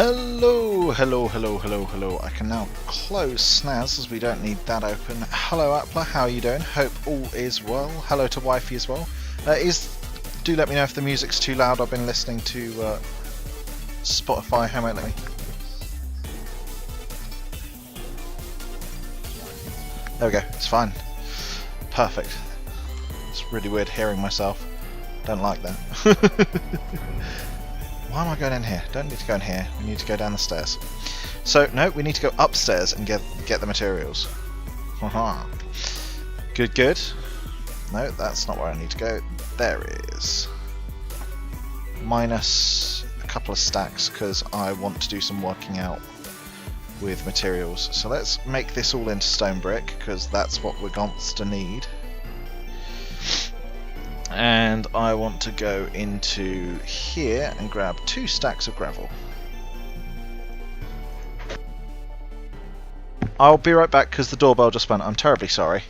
Hello, hello, hello, hello, hello. I can now close Snaz as we don't need that open. Hello Appler, how are you doing? Hope all is well. Hello to Wifey as well. Do let me know if the music's too loud. I've been listening to Spotify. How about let me? There we go, it's fine. Perfect. It's really weird hearing myself. Don't like that. Why am I going in here? Don't need to go in here. We need to go down the stairs. So, no, we need to go upstairs and get the materials. Haha. Good, good. No, that's not where I need to go. There it is. Minus a couple of stacks because I want to do some working out with materials. So let's make this all into stone brick because that's what we're going to need. And I want to go into here and grab 2 stacks of gravel. I'll be right back because the doorbell just went. I'm terribly sorry.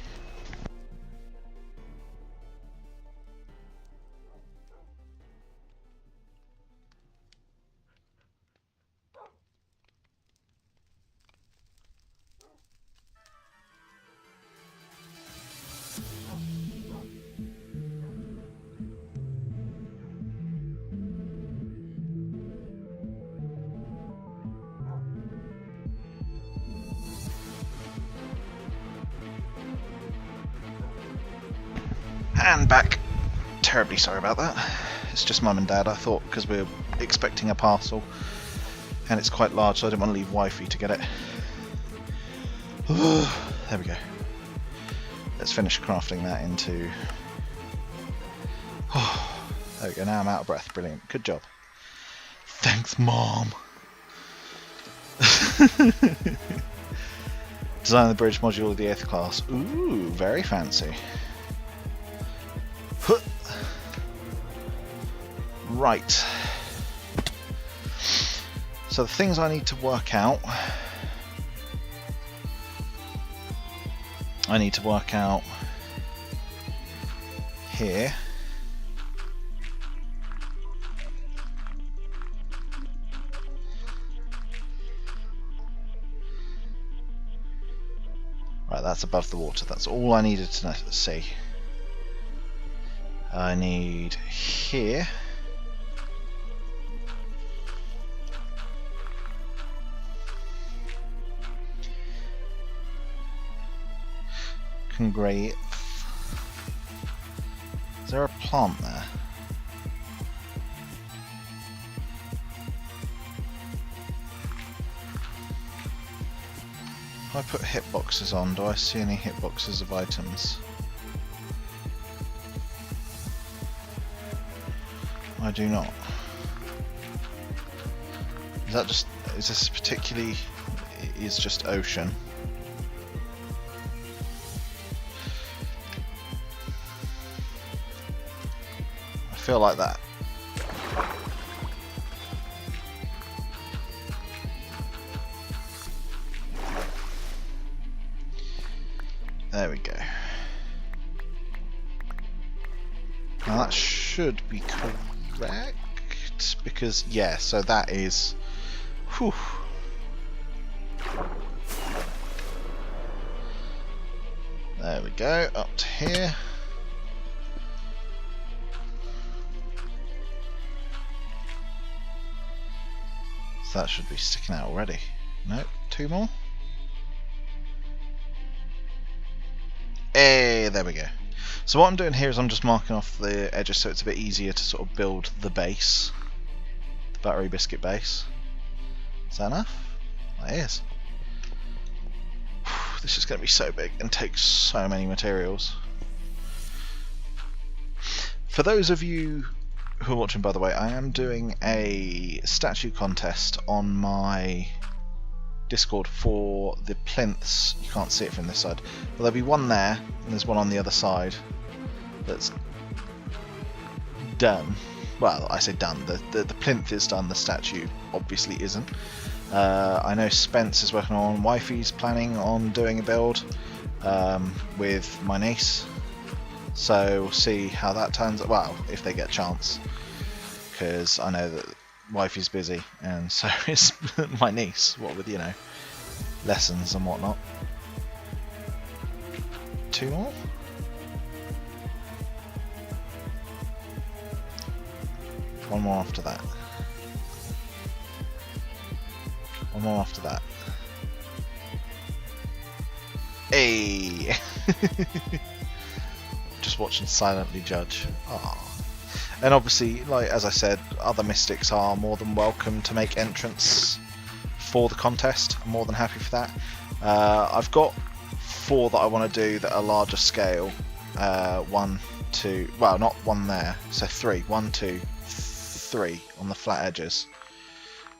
And back. Terribly sorry about that. It's just Mum and Dad. I thought because we were expecting a parcel and it's quite large, so I didn't want to leave Wifey to get it. There we go. Let's finish crafting that into... There we go, now I'm out of breath. Brilliant. Good job. Thanks, Mom. Design the bridge module of the 8th class. Ooh, very fancy. Right. So the things I need to work out. I need to work out here. Right, that's above the water. That's all I needed to see. I need here. Great. Is there a plant there? If I put hitboxes on, do I see any hitboxes of items? I do not. Is that just... is this particularly... is just ocean? I feel like that. There we go. Now that should be correct because yeah, so that is whew. There we go, up to here. So that should be sticking out already. Nope, 2 more. Hey, there we go. So what I'm doing here is I'm just marking off the edges so it's a bit easier to sort of build the base. The battery biscuit base. Is that enough? That is. This is going to be so big and take so many materials. For those of you who are watching, by the way, I am doing a statue contest on my Discord for the plinths. You can't see it from this side, but there'll be one there and there's one on the other side that's done. Well, I say done, the plinth is done, the statue obviously isn't. I know Spence is working on, Wifey's planning on doing a build with my niece. So we'll see how that turns out, well, if they get a chance, because I know that wifey's busy, and so is my niece. What with, you know, lessons and whatnot. 2 more. One more after that. One more after that. Hey! Just watching silently judge. Aww. And obviously, like as I said, other mystics are more than welcome to make entrance for the contest. I'm more than happy for that. I've got 4 that I want to do that are larger scale. 1, 2, well, not 1 there, so 3. 1, 2, 3 on the flat edges.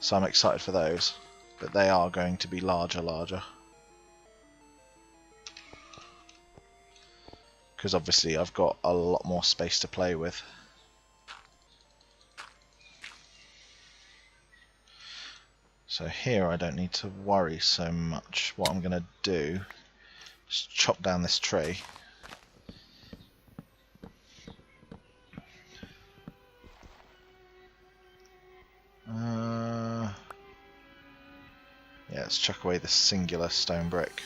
So I'm excited for those, but they are going to be larger. Because obviously I've got a lot more space to play with. So here I don't need to worry so much. What I'm going to do is chop down this tree. Yeah, let's chuck away this singular stone brick.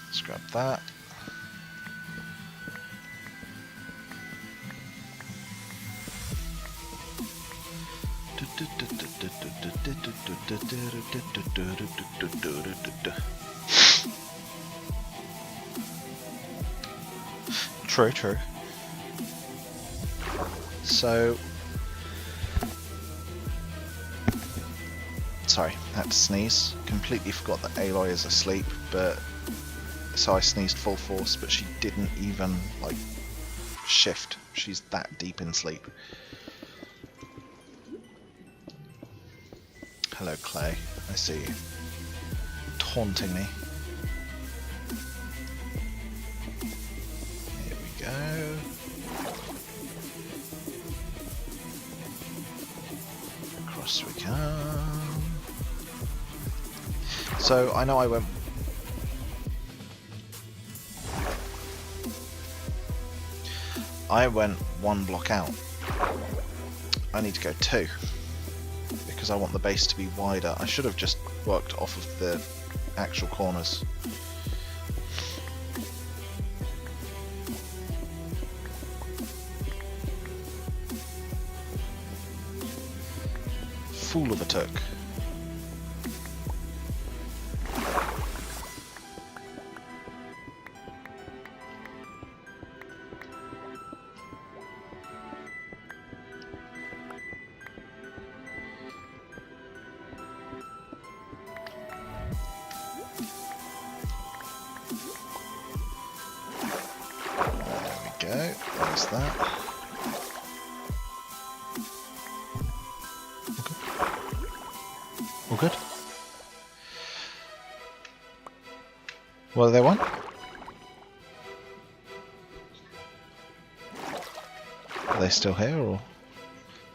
Let's grab that. True. So, sorry, I had to sneeze. Completely forgot that Aloy is asleep, but so I sneezed full force, but she didn't even like shift. She's that deep in sleep. Hello, Clay. I see you. Taunting me. Here we go. Across we come. So, I know I went... one block out. I need to go 2. Because I want the base to be wider. I should have just worked off of the actual corners. Fool of a took. There's that. All good? What do they want? Are they still here or?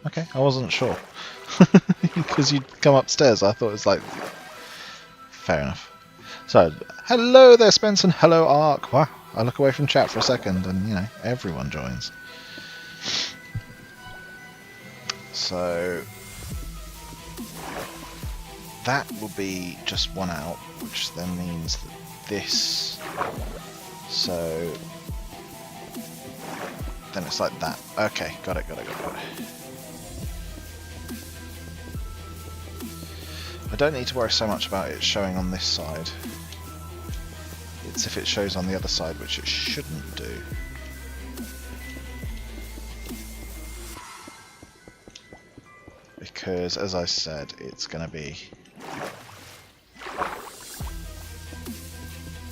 Okay, I wasn't sure. Because you'd come upstairs, I thought it was like... Fair enough. So, hello there Spence and hello Ark. Wow, I look away from chat for a second and, you know, everyone joins. So... that will be just one out, which then means that this... So... then it's like that. Okay, got it. I don't need to worry so much about it showing on this side. It's if it shows on the other side, which it shouldn't do. Because, as I said, it's going to be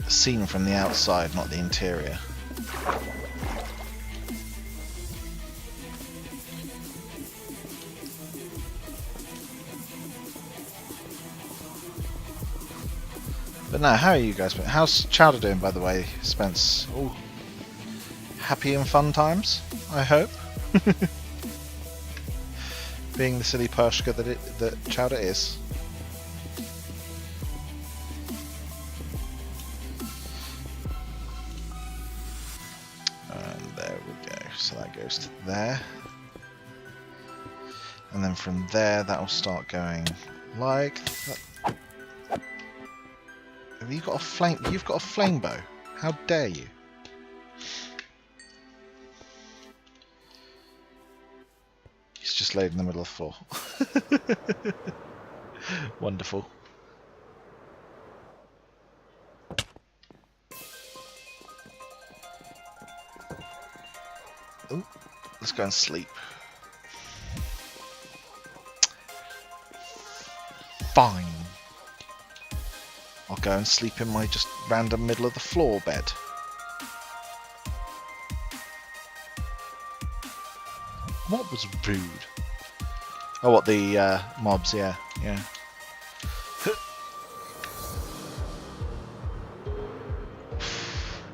seen from the outside, not the interior. But no, how are you guys? How's Chowder doing, by the way, Spence? All happy and fun times, I hope. Being the silly Pershka that Chowder is. there. And then from there, that will start going like that. Have you got a flame? You've got a flame bow. How dare you? He's just laid in the middle of the floor. Wonderful. Oh, let's go and sleep. Fine. I'll go and sleep in my just random middle of the floor bed. What was rude? Oh, what, the mobs, yeah.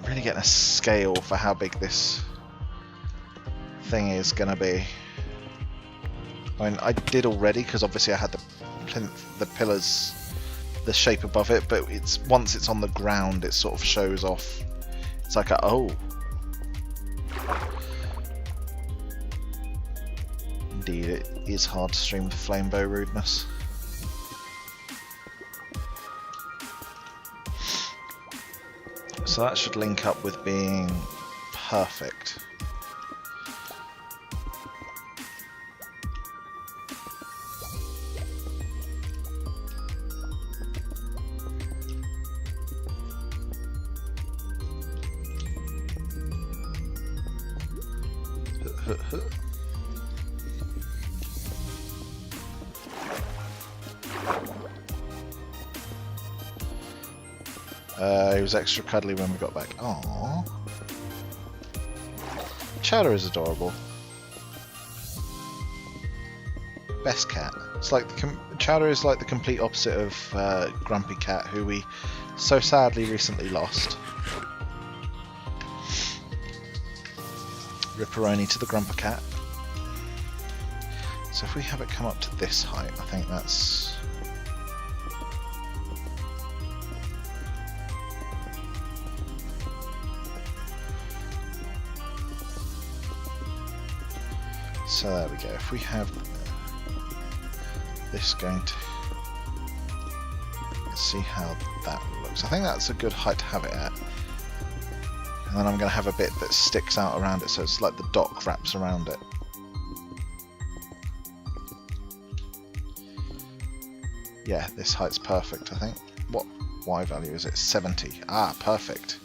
Really getting a scale for how big this thing is going to be. I mean, I did already, because obviously I had the pillars, the shape above it, but it's once it's on the ground, it sort of shows off. It's like a, oh. Indeed, it is hard to stream with flame bow rudeness. So that should link up with being perfect. He was extra cuddly when we got back. Aww. Chowder is adorable. Best cat. It's like Chowder is like the complete opposite of Grumpy Cat, who we so sadly recently lost. Ripperoni to the Grumper Cat. So if we have it come up to this height, I think that's... So there we go. If we have this going to... Let's see how that looks. I think that's a good height to have it at. And then I'm going to have a bit that sticks out around it, so it's like the dock wraps around it. Yeah, this height's perfect, I think. What Y value is it? 70. Ah, perfect.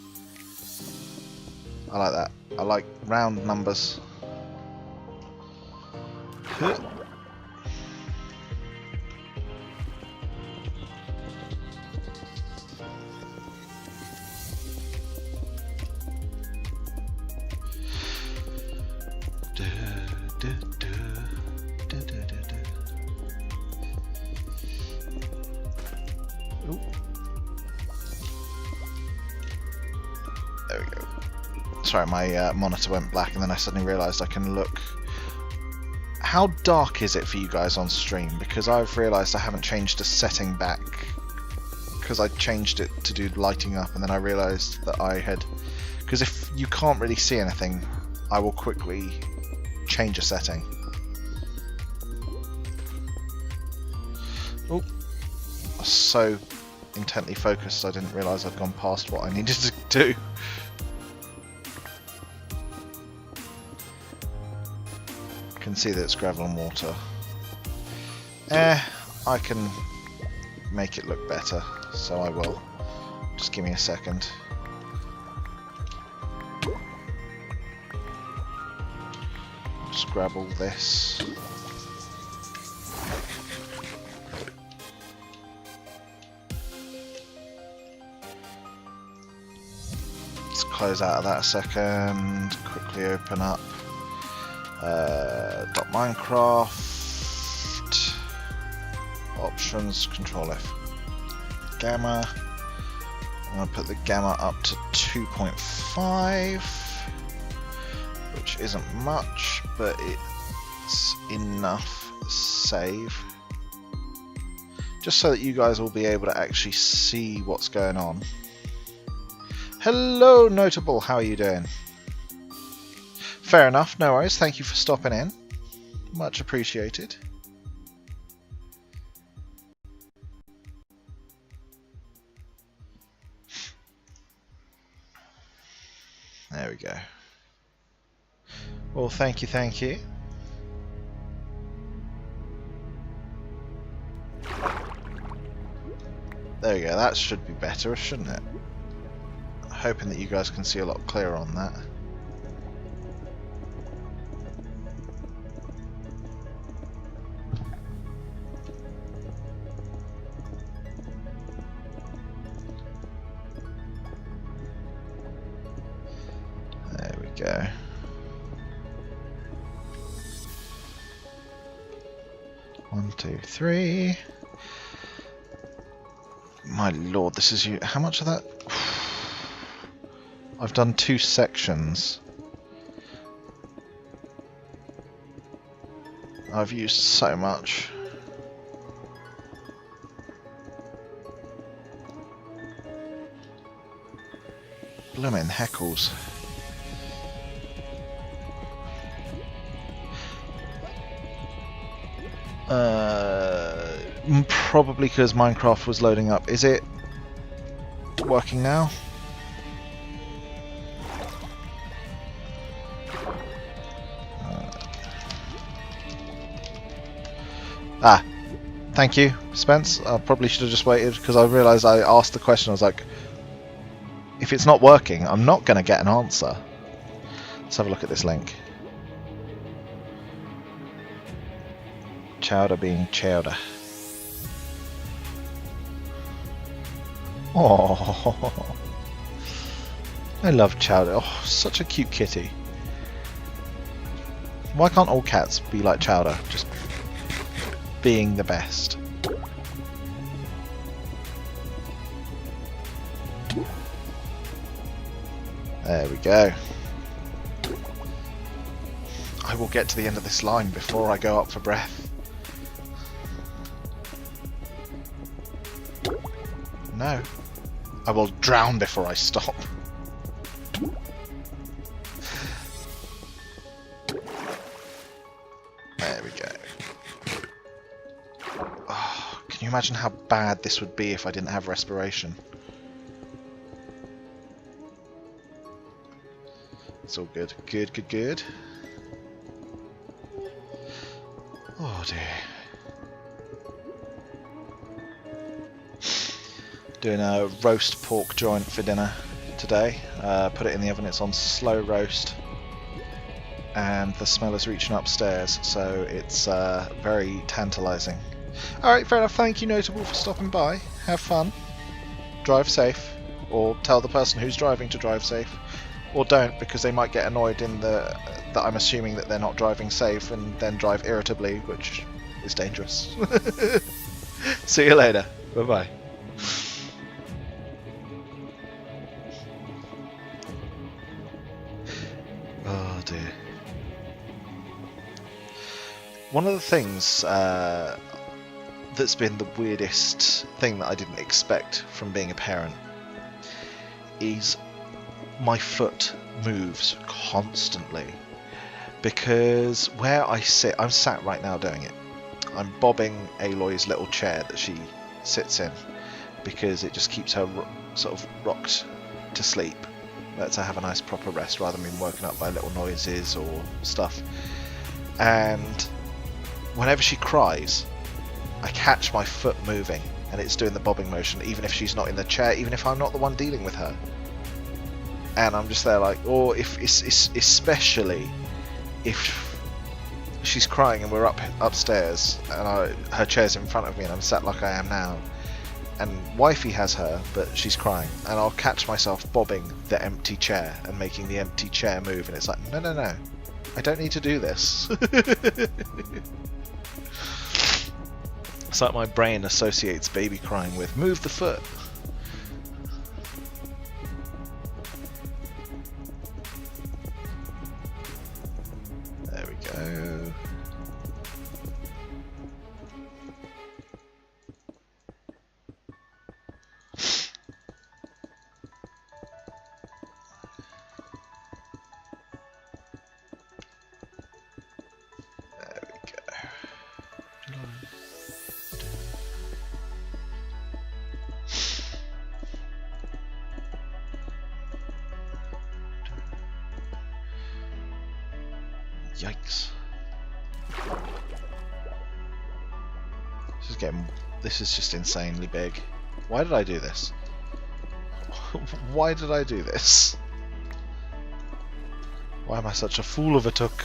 I like that. I like round numbers. There we go. Sorry, my monitor went black and then I suddenly realised I can look. How dark is it for you guys on stream? Because I've realised I haven't changed a setting back, because I changed it to do lighting up and then I realised that I had... Because if you can't really see anything, I will quickly change a setting. Oh, I was so intently focused I didn't realise I'd gone past what I needed to do. Can see that it's gravel and water. I can make it look better, so I will. Just give me a second. Just grab all this. Let's close out of that a second. Quickly open up. .Minecraft options, Control F, gamma. I'm going to put the gamma up to 2.5, which isn't much, but it's enough. Save, just so that you guys will be able to actually see what's going on. Hello, Notable, how are you doing? Fair enough, no worries. Thank you for stopping in. Much appreciated. There we go. Well, thank you, thank you. There we go, that should be better, shouldn't it? Hoping that you guys can see a lot clearer on that. There we go. One, two, three. My lord, this is you. How much of that? I've done 2 sections. I've used so much. Bloomin' heckles. Probably because Minecraft was loading up. Is it working now? Thank you, Spence. I probably should have just waited because I realised I asked the question. I was like, if it's not working, I'm not going to get an answer. Let's have a look at this link. Chowder being chowder. Oh, I love Chowder. Oh, such a cute kitty. Why can't all cats be like Chowder? Just being the best. There we go. I will get to the end of this line before I go up for breath. No. I will drown before I stop. There we go. Oh, can you imagine how bad this would be if I didn't have respiration? It's all good. Good, good, good. Oh dear. Doing a roast pork joint for dinner today. Put it in the oven, it's on slow roast. And the smell is reaching upstairs, so it's very tantalising. Alright, fair enough. Thank you, Notable, for stopping by. Have fun. Drive safe. Or tell the person who's driving to drive safe. Or don't, because they might get annoyed in that I'm assuming that they're not driving safe and then drive irritably, which is dangerous. See you later. Bye-bye. Oh dear. One of the things that's been the weirdest thing that I didn't expect from being a parent is my foot moves constantly, because where I sit, I'm sat right now doing it. I'm bobbing Aloy's little chair that she sits in because it just keeps her sort of rocked to sleep. Lets her have a nice proper rest rather than being woken up by little noises or stuff. And whenever she cries, I catch my foot moving and it's doing the bobbing motion, even if she's not in the chair, even if I'm not the one dealing with her. And I'm just there like, or if especially if she's crying and we're upstairs and her chair's in front of me and I'm sat like I am now, and wifey has her but she's crying, and I'll catch myself bobbing the empty chair and making the empty chair move, and it's like, no, I don't need to do this. It's like my brain associates baby crying with move the foot. There we go. Yikes. This is just insanely big. Why did I do this? Why did I do this? Why am I such a fool of a took?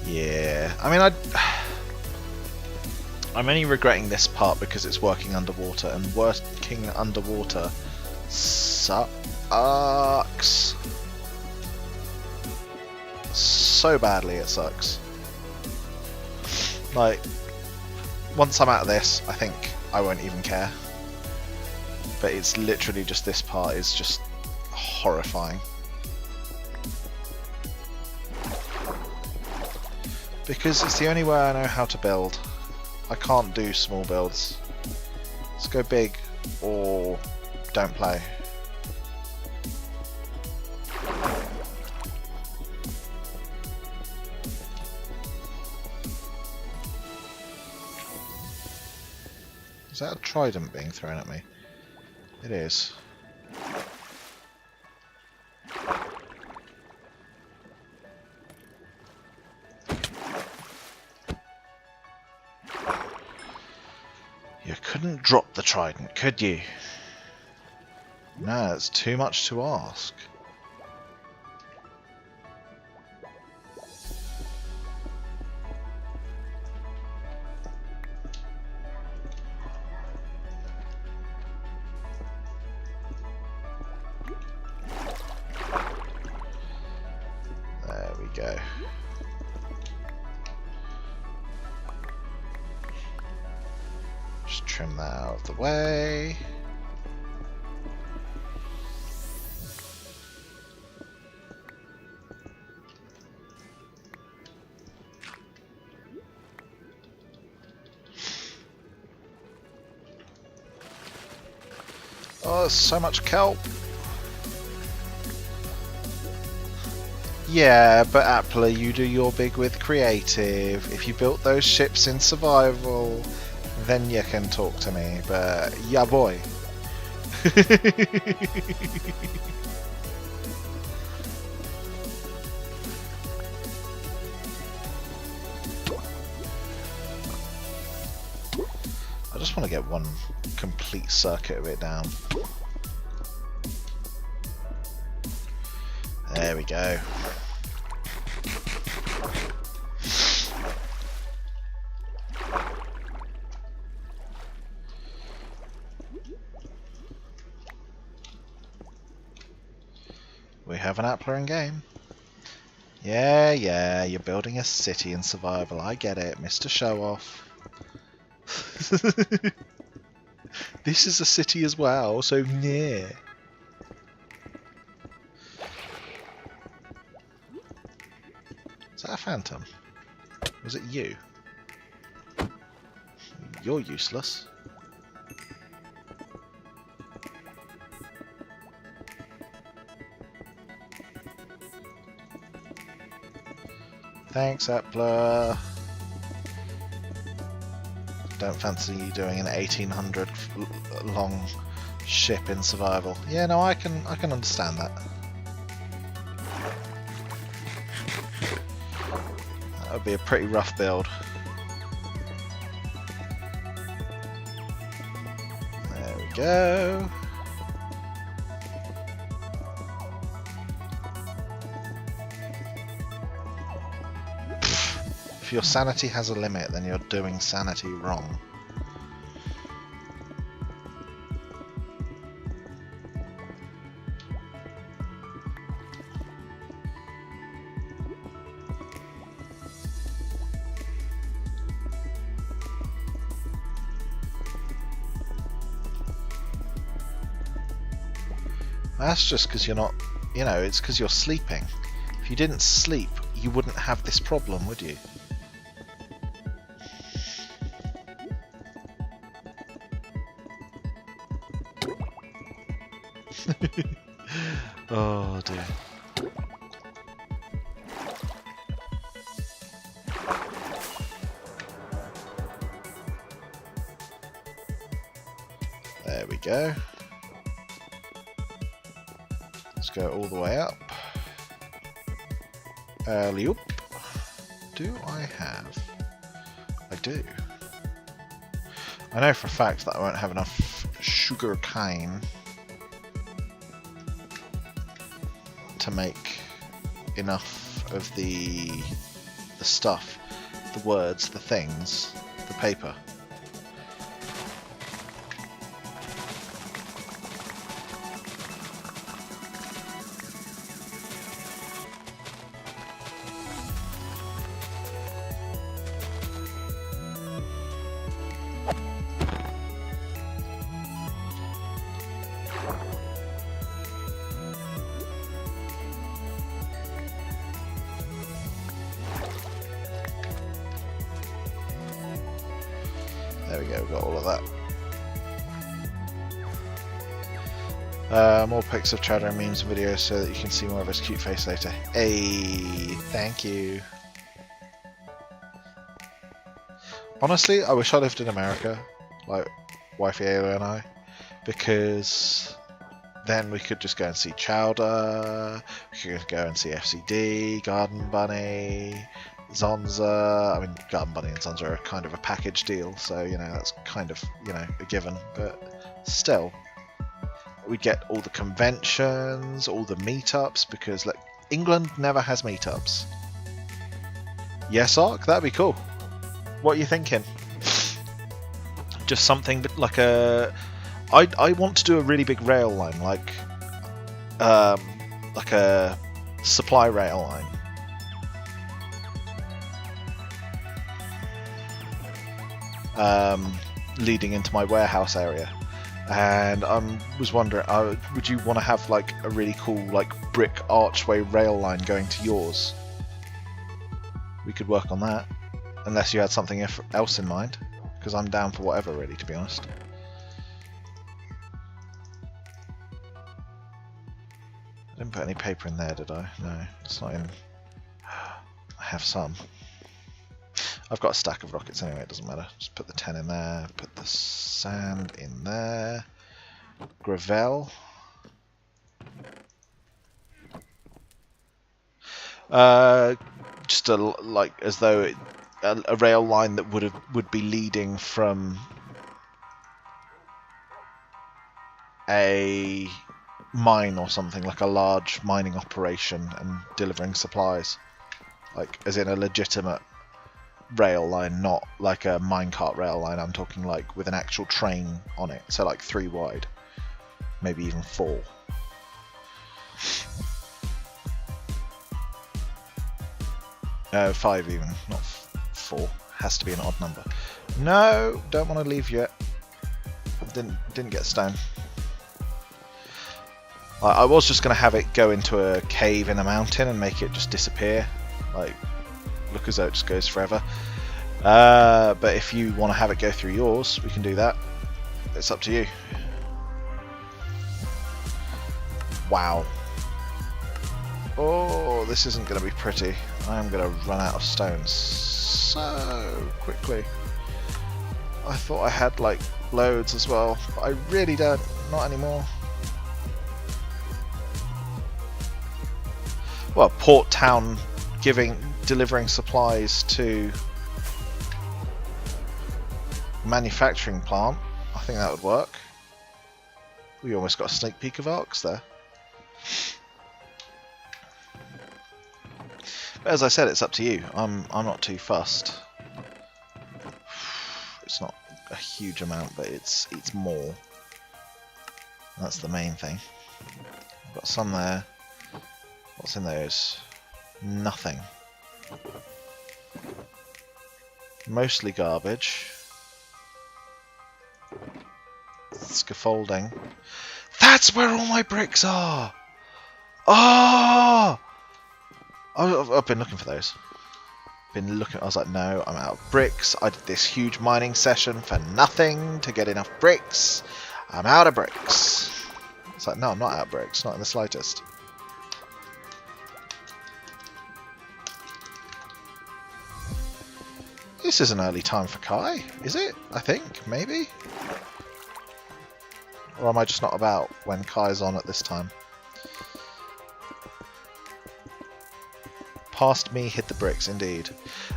Yeah, I mean, I'm only regretting this part because it's working underwater, and working underwater sucks. So badly it sucks. Like, once I'm out of this, I think I won't even care. But it's literally just this part is just horrifying. Because it's the only way I know how to build. I can't do small builds. Let's go big or don't play. Is that a trident being thrown at me? It is. You couldn't drop the trident, could you? No, it's too much to ask. There we go. Just trim that out of the way. Oh, there's so much kelp. Yeah, but Appler, you do your big with creative. If you built those ships in survival, then you can talk to me, but yeah boy. I just want to get one complete circuit of it down. There we go. We have an Appler in game. Yeah, you're building a city in survival. I get it, Mr. Show Off. This is a city as well, so yeah. Is that a phantom? Was it you? You're useless. Thanks, Appler. Don't fancy you doing an 1800 long ship in survival. Yeah, no, I can understand that. That would be a pretty rough build. There we go. If your sanity has a limit, then you're doing sanity wrong. That's just because you're not, you know, it's because you're sleeping. If you didn't sleep, you wouldn't have this problem, would you? Oh dear. There we go. Let's go all the way up. Alley-oop. Do I have? I do. I know for a fact that I won't have enough sugar cane to make enough of the stuff, the words, the things, the paper. There we go, we've got all of that. More pics of Chowder and memes and videos so that you can see more of his cute face later. Hey, thank you. Honestly, I wish I lived in America, like Wifey Ayla and I, because then we could just go and see Chowder, we could go and see FCD, Garden Bunny, Zonza. I mean, Garden Bunny and Zonza are kind of a package deal, so you know that's kind of, you know, a given. But still, we'd get all the conventions, all the meetups, because like England never has meetups. Yes, Ark, that'd be cool. What are you thinking? Just something like a. I want to do a really big rail line, like a supply rail line. Leading into my warehouse area, and I was wondering, would you want to have like a really cool like brick archway rail line going to yours? We could work on that, unless you had something else in mind, because I'm down for whatever, really, to be honest. I didn't put any paper in there, did I? No, it's not in. I have some. I've got a stack of rockets anyway, it doesn't matter. Just put the 10 in there, put the sand in there. Gravel. Just like as though a rail line that would be leading from a mine or something, like a large mining operation, and delivering supplies, like as in a legitimate rail line, not like a minecart rail line. I'm talking like with an actual train on it, so like 3 wide, maybe even 4. No, 5 even, not 4. Has to be an odd number. No, don't want to leave yet. Didn't get stone. I was just going to have it go into a cave in a mountain and make it just disappear, like look as though it just goes forever. But if you want to have it go through yours, we can do that. It's up to you. Wow. Oh, this isn't going to be pretty. I'm going to run out of stones so quickly. I thought I had like loads as well, but I really don't. Not anymore. Well, port town delivering supplies to manufacturing plant. I think that would work. We almost got a sneak peek of arcs there. But as I said, it's up to you. I'm not too fussed. It's not a huge amount, but it's more. That's the main thing. I've got some there. What's in those? Nothing. Mostly garbage. Scaffolding. That's where all my bricks are! Oh! I've been looking for those. I was like, no, I'm out of bricks. I did this huge mining session for nothing to get enough bricks. I'm out of bricks. It's like, no, I'm not out of bricks. Not in the slightest. This is an early time for Kai, is it? I think, maybe? Or am I just not about when Kai's on at this time? Past me, hit the bricks, indeed.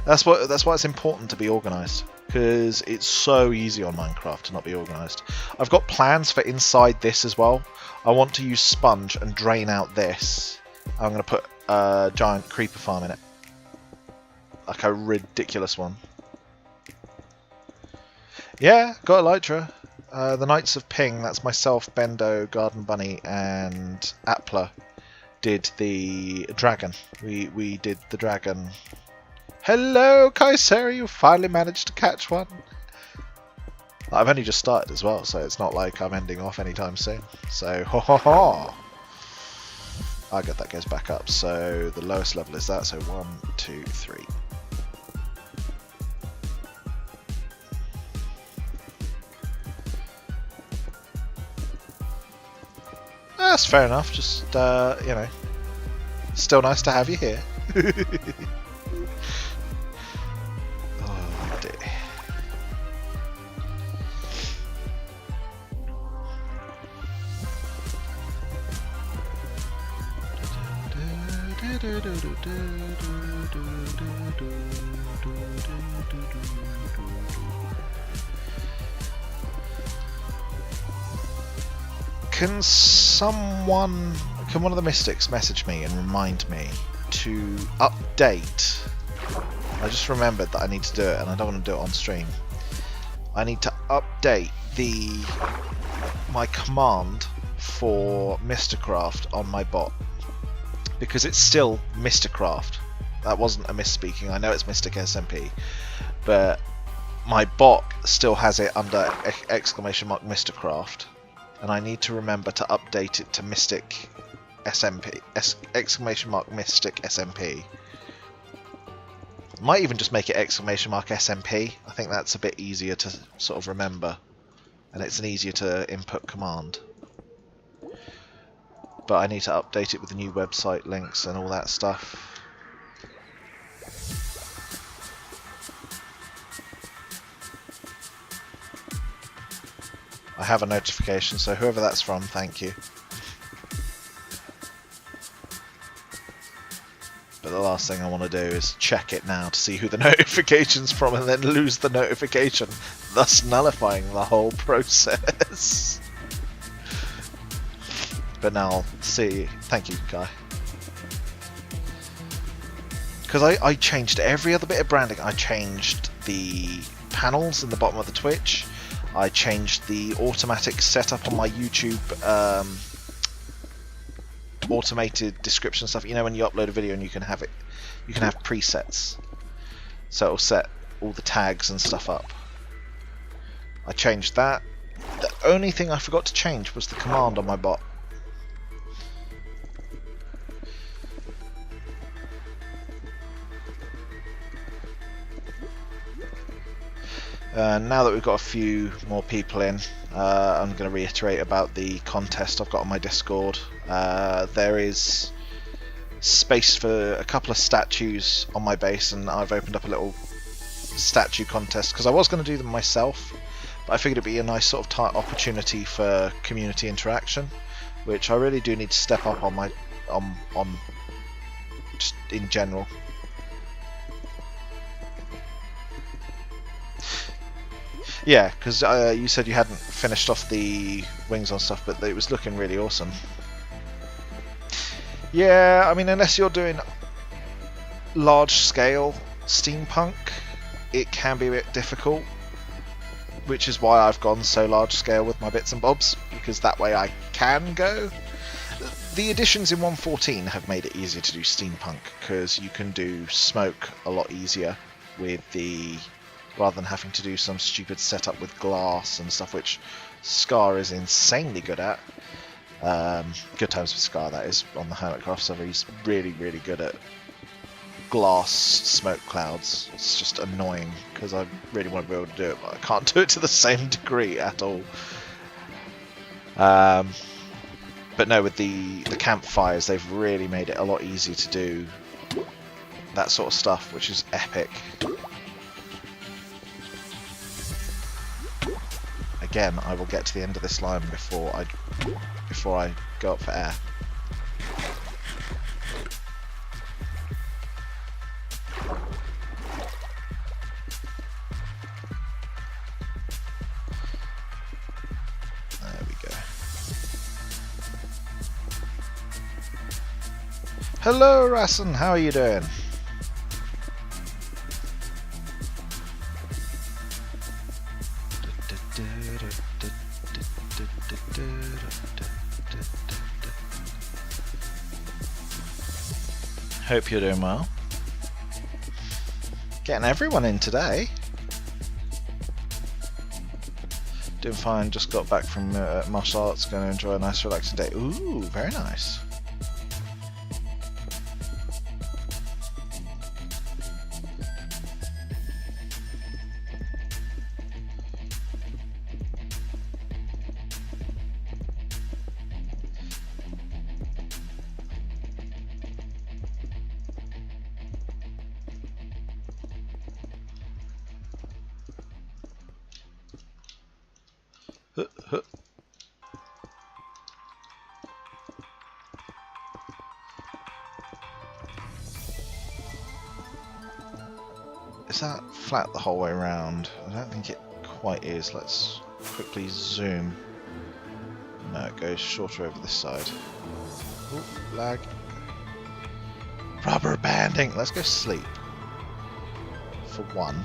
That's why it's important to be organised, because it's so easy on Minecraft to not be organised. I've got plans for inside this as well. I want to use sponge and drain out this. I'm going to put a giant creeper farm in it. Like a ridiculous one. Yeah, got Elytra. The Knights of Ping, that's myself, Bendo, Garden Bunny, and Appler, did the dragon. We did the dragon. Hello, Kaiseri, you finally managed to catch one. I've only just started as well, so it's not like I'm ending off anytime soon. So, ho ho ho! I get that goes back up, so the lowest level is that, so 1, 2, 3. That's fair enough, just, you know, still nice to have you here. Oh dear. Can one of the mystics message me and remind me to update? I just remembered that I need to do it and I don't want to do it on stream. I need to update my command for Mrcraft on my bot, because it's still Mrcraft. That wasn't a misspeaking. I know it's Mystic SMP, but my bot still has it under !Mrcraft, and I need to remember to update it to Mystic SMP, !Mystic SMP. Might even just make it !SMP. I think that's a bit easier to sort of remember, and it's an easier to input command. But I need to update it with the new website links and all that stuff. I have a notification, so whoever that's from, thank you. But the last thing I want to do is check it now to see who the notification's from and then lose the notification, thus nullifying the whole process. But now I'll see. Thank you, Guy. Because I changed every other bit of branding. I changed the panels in the bottom of the Twitch. I changed the automatic setup on my YouTube, automated description stuff. You know, when you upload a video and you can have presets, so it'll set all the tags and stuff up. I changed that. The only thing I forgot to change was the command on my bot. Now that we've got a few more people in, I'm going to reiterate about the contest I've got on my Discord. There is space for a couple of statues on my base, and I've opened up a little statue contest because I was going to do them myself, but I figured it'd be a nice sort of opportunity for community interaction, which I really do need to step up on my on just in general. Yeah, because you said you hadn't finished off the wings on stuff, but it was looking really awesome. Yeah, I mean, unless you're doing large-scale steampunk, it can be a bit difficult, which is why I've gone so large-scale with my bits and bobs, because that way I can go. The additions in 1.14 have made it easier to do steampunk, because you can do smoke a lot easier with the... rather than having to do some stupid setup with glass and stuff, which Scar is insanely good at. Good times with Scar, that is, on the Hermitcraft server. He's really, really good at glass smoke clouds. It's just annoying, because I really want to be able to do it, but I can't do it to the same degree at all. But no, with the campfires, they've really made it a lot easier to do that sort of stuff, which is epic. again I will get to the end of this line before I go up for air. There we go. Hello Rassen, how are you doing? Hope you're doing well. Getting everyone in today. Doing fine, just got back from martial arts, going to enjoy a nice relaxing day. Ooh, very nice. Is that flat the whole way around? I don't think it quite is. Let's quickly zoom. No, it goes shorter over this side. Ooh, lag. Rubber banding! Let's go sleep. For one.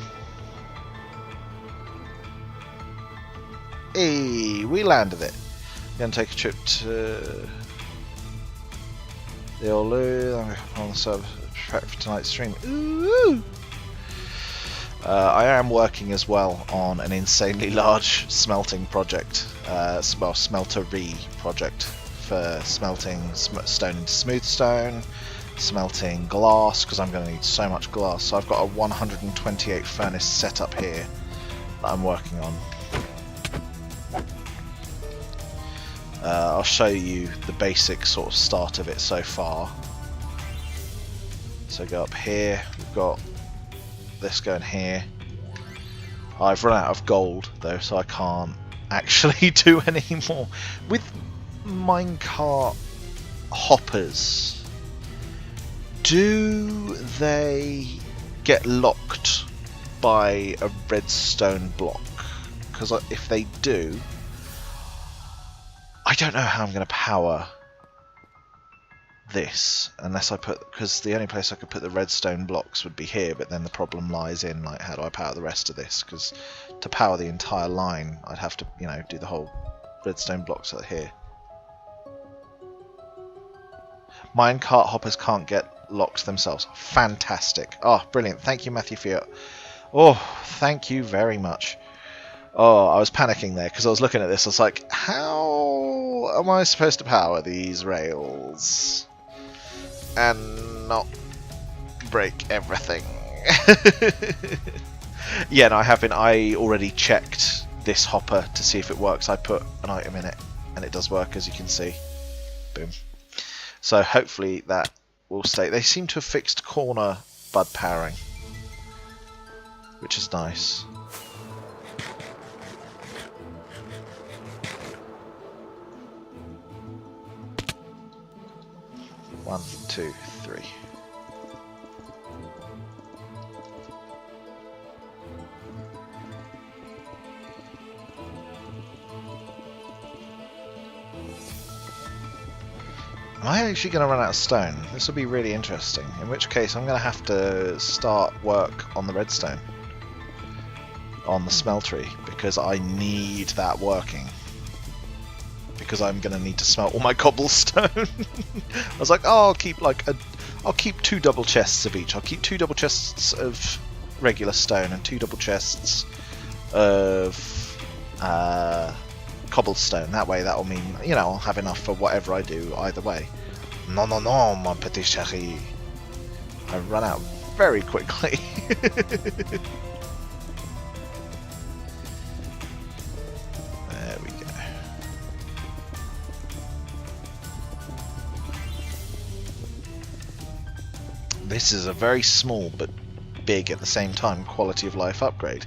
Hey, we landed it. Gonna take a trip to the Olu. I'm on the sub track for tonight's stream. Ooh! I am working as well on an insanely large smelting project, well, smeltery project for smelting stone into smooth stone, smelting glass, because I'm going to need so much glass. So I've got a 128 furnace set up here that I'm working on. I'll show you the basic sort of start of it so far. So go up here, we've got this going here. I've run out of gold though, so I can't actually do any more. With minecart hoppers, do they get locked by a redstone block? Because if they do, I don't know how I'm going to power this unless I put, because the only place I could put the redstone blocks would be here, but then the problem lies in, like, how do I power the rest of this? Because to power the entire line I'd have to, you know, do the whole redstone blocks out here. Minecart hoppers can't get locked themselves. Fantastic. Oh, brilliant. Thank you, Matthew, for your... Oh, thank you very much. Oh, I was panicking there because I was looking at this. I was like, how am I supposed to power these rails and not break everything? Yeah, no, I have been. I already checked this hopper to see if it works. I put an item in it and it does work, as you can see. Boom. So hopefully that will stay. They seem to have fixed corner bud powering, which is nice. One, two, three. Am I actually going to run out of stone? This will be really interesting. In which case I'm going to have to start work on the redstone. On the smeltery. Because I need that working. Because I'm going to need to smelt all my cobblestone. I was like, oh, I'll keep 2 double chests of each. I'll keep 2 double chests of regular stone and 2 double chests of cobblestone. That way, that'll mean, you know, I'll have enough for whatever I do either way. No, no, no, mon petit chéri. I run out very quickly. There we go. This is a very small but big at the same time quality of life upgrade.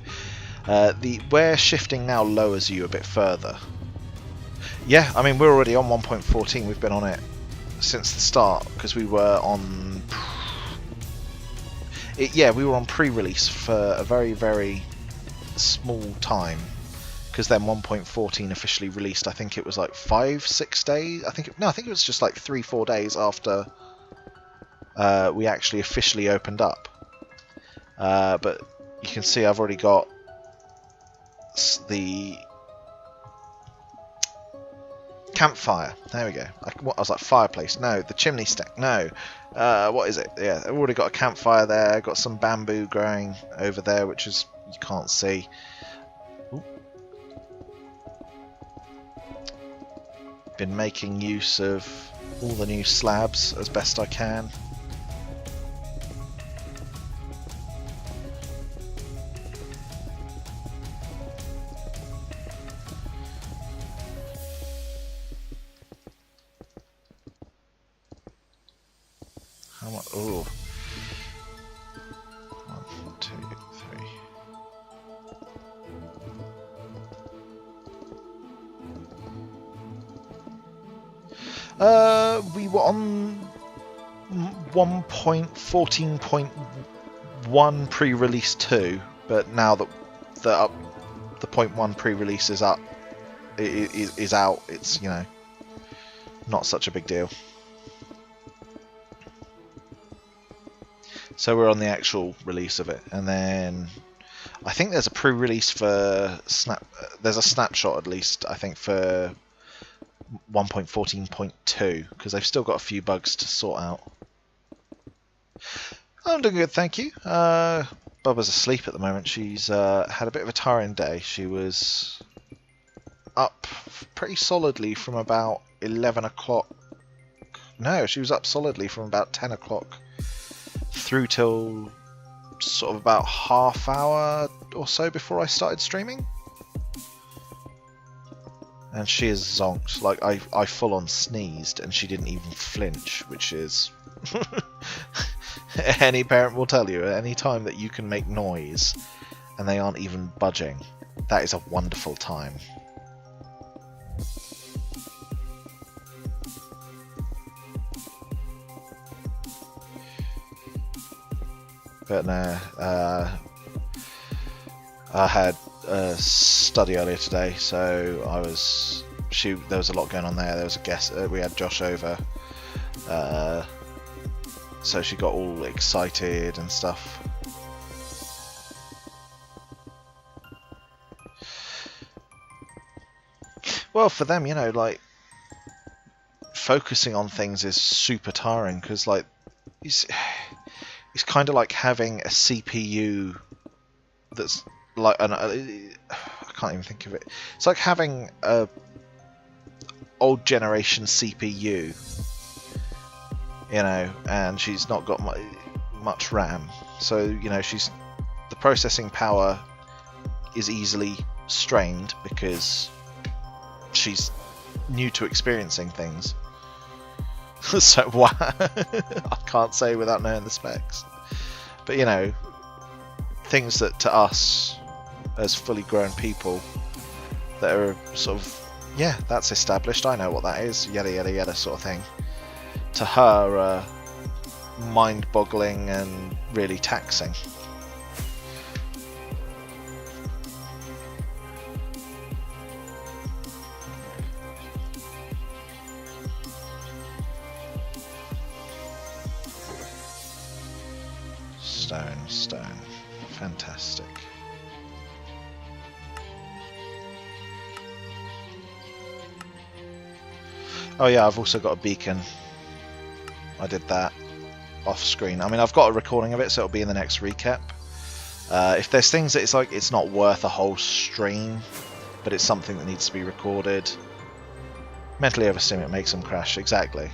Where shifting now lowers you a bit further. Yeah, I mean, we're already on 1.14. We've been on it since the start, because we were on... yeah, we were on pre-release for a very, very small time, because then 1.14 officially released. I think it was like 5-6 days. I think it was just like 3-4 days after we actually officially opened up. But you can see I've already got the campfire. There we go. I was like fireplace. No, the chimney stack. No. What is it? Yeah, I've already got a campfire there. Got some bamboo growing over there, which is you can't see. Ooh. Been making use of all the new slabs as best I can. How much? Oh. 1, 2, 3. We were on 1.14.1 pre-release 2, but now that the 0.1 pre-release is up, is out, it's, you know, not such a big deal. So we're on the actual release of it, and then I think there's a pre-release for there's a snapshot at least, I think, for 1.14.2, because they've still got a few bugs to sort out. I'm doing good, thank you. Bubba's asleep at the moment. She's had a bit of a tiring day. She was up pretty solidly from about 11 o'clock. No, she was up solidly from about 10 o'clock through till sort of about half hour or so before I started streaming. And she is zonked. Like, I full on sneezed and she didn't even flinch, which is... Any parent will tell you, at any time that you can make noise and they aren't even budging, that is a wonderful time. But no, I had a study earlier today, so there was a lot going on there. There was a guest, we had Josh over, so she got all excited and stuff. Well, for them, you know, like, focusing on things is super tiring, because, like, it's kind of like having a CPU that's like I can't even think of it. It's like having a old generation CPU, you know, and she's not got much RAM. So, you know, the processing power is easily strained because she's new to experiencing things. So I can't say without knowing the specs. But, you know, things that to us as fully grown people that are sort of, yeah, that's established, I know what that is, yada yada yada sort of thing, to her mind-boggling and really taxing. Stone. Fantastic. Oh yeah, I've also got a beacon. I did that off screen. I mean, I've got a recording of it, so it'll be in the next recap. If there's things that it's not worth a whole stream, but it's something that needs to be recorded. Mentally overstim it, makes them crash. Exactly.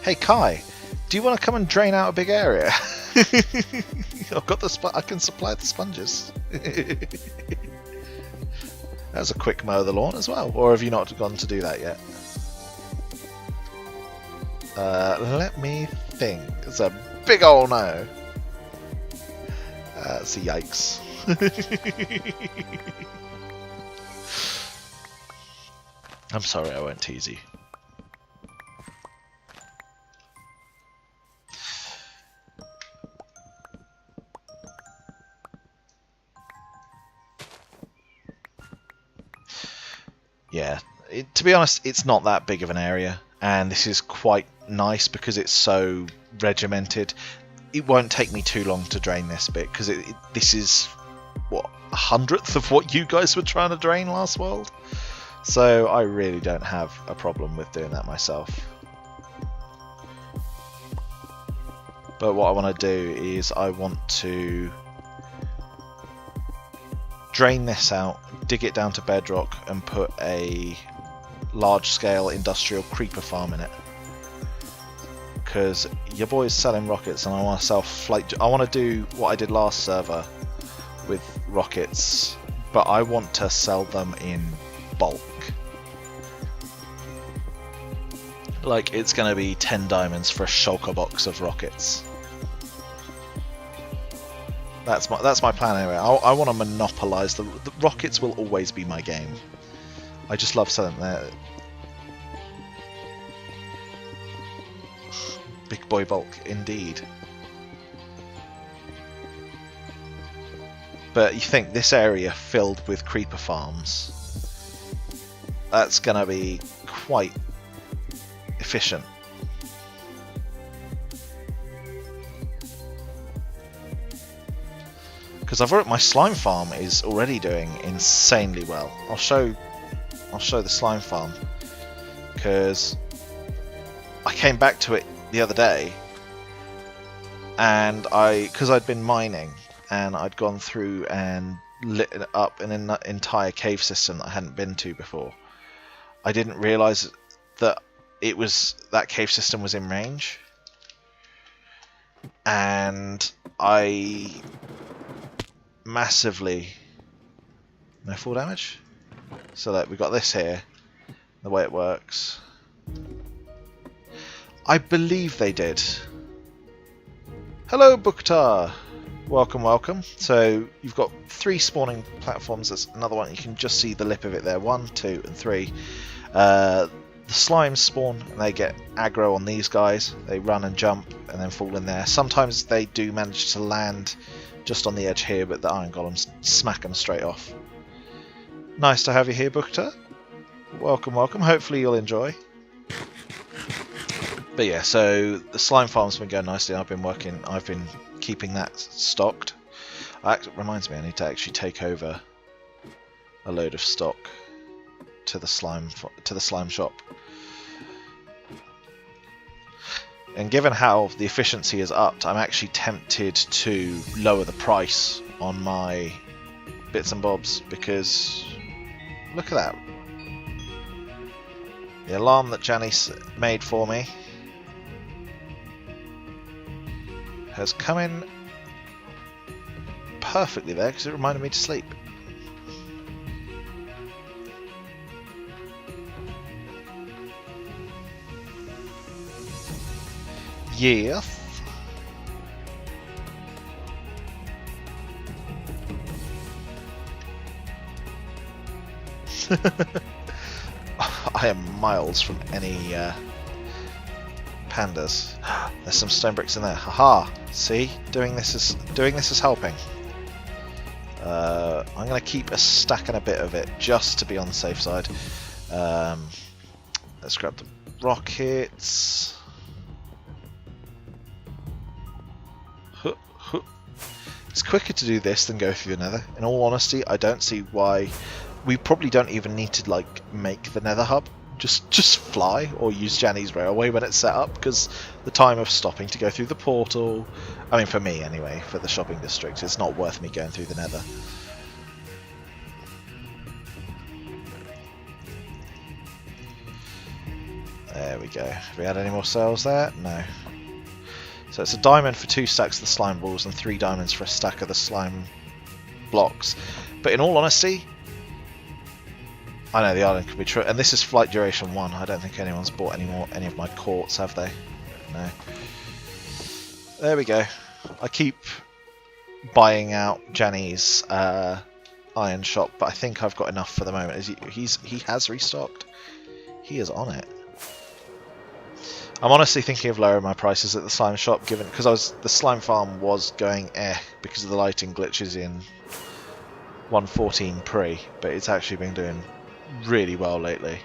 Hey Kai, do you want to come and drain out a big area? I've got I can supply the sponges. That's a quick mow of the lawn as well. Or have you not gone to do that yet? Let me think. It's a big ol' no. That's a yikes. I'm sorry, I won't tease you. Yeah, to be honest, it's not that big of an area, and this is quite nice because it's so regimented. It won't take me too long to drain this bit because this is what, 100th of what you guys were trying to drain last world. So I really don't have a problem with doing that myself. But what I want to do is I want to drain this out, dig it down to bedrock, and put a large-scale industrial creeper farm in it. Because your boy's selling rockets, and I want to sell flight. I want to do what I did last server with rockets, but I want to sell them in bulk. Like, it's going to be 10 diamonds for a shulker box of rockets. That's my plan anyway. I want to monopolize the rockets. Will always be my game. I just love selling that. Big boy bulk indeed. But you think this area filled with creeper farms, that's gonna be quite efficient. Because my slime farm is already doing insanely well. I'll show the slime farm because I came back to it the other day, and because I'd been mining and I'd gone through and lit up an entire cave system that I hadn't been to before. I didn't realise that that cave system was in range, and I massively no full damage. So that we got this here, the way it works. I believe they did. Hello, Bukhtar. Welcome, welcome. So you've got 3 spawning platforms. There's another one. You can just see the lip of it there. 1, 2, and 3. The slimes spawn and they get aggro on these guys. They run and jump and then fall in there. Sometimes they do manage to land just on the edge here, but the iron golems smack them straight off. Nice to have you here, Bukhtar. Welcome, welcome. Hopefully you'll enjoy. But yeah, so the slime farm's been going nicely. I've been keeping that stocked. It reminds me, I need to actually take over a load of stock to the slime shop. And given how the efficiency is upped, I'm actually tempted to lower the price on my bits and bobs, because look at that. The alarm that Janice made for me has come in perfectly there because it reminded me to sleep. Yes. I am miles from any pandas. There's some stone bricks in there. Haha! See, doing this is helping. I'm gonna keep a stack and a bit of it just to be on the safe side. Let's grab the rockets. It's quicker to do this than go through the nether. In all honesty, I don't see why. We probably don't even need to like make the nether hub. Just fly or use Janny's railway when it's set up, because the time of stopping to go through the portal, I mean for me anyway, for the shopping district, it's not worth me going through the nether. There we go. Have we had any more sales there? No. So it's a diamond for 2 stacks of the slime balls and 3 diamonds for a stack of the slime blocks. But in all honesty, I know the island could be true, and this is flight duration 1. I don't think anyone's bought any of my quartz, have they? No. There we go. I keep buying out Jenny's iron shop, but I think I've got enough for the moment. He has restocked. He is on it. I'm honestly thinking of lowering my prices at the slime shop, given because the slime farm was going because of the lighting glitches in 1.14 pre, but it's actually been doing really well lately.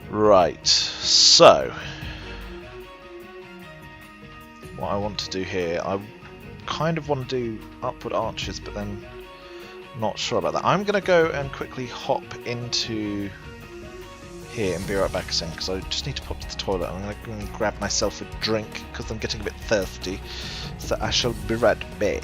Right, so what I want to do here, I kind of want to do upward arches, but then not sure about that. I'm going to go and quickly hop into here and be right back a second, because I just need to pop to the toilet. I'm going to go and grab myself a drink because I'm getting a bit thirsty, so I shall be right back.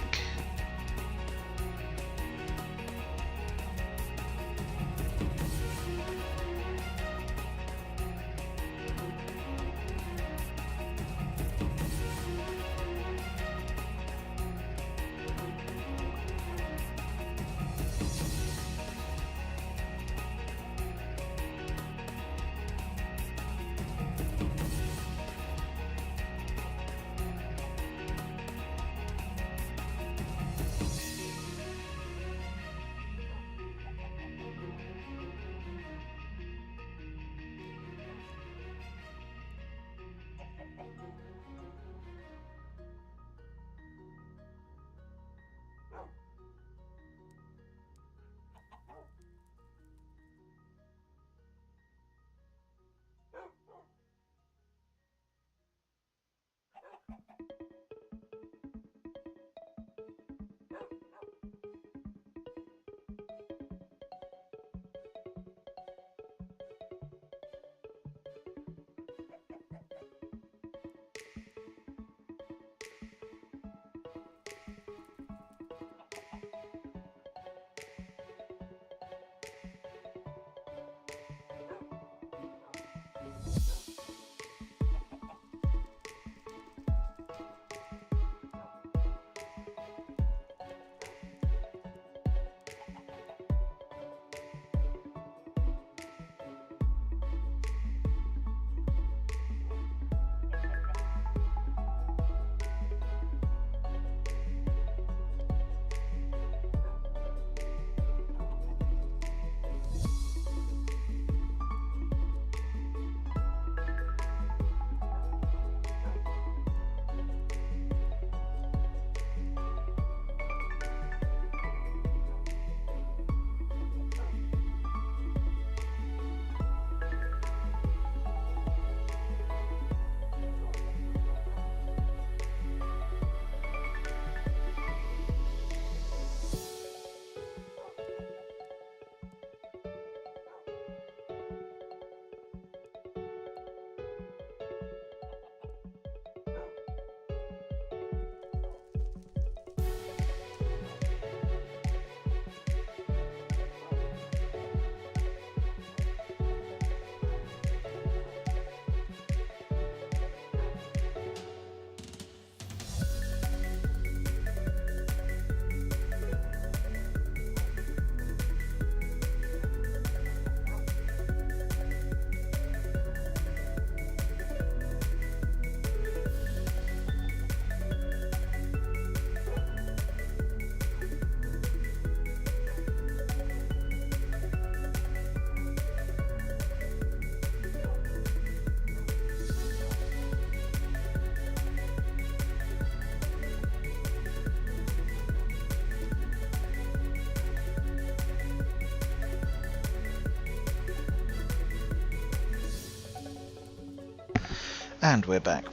And we're back.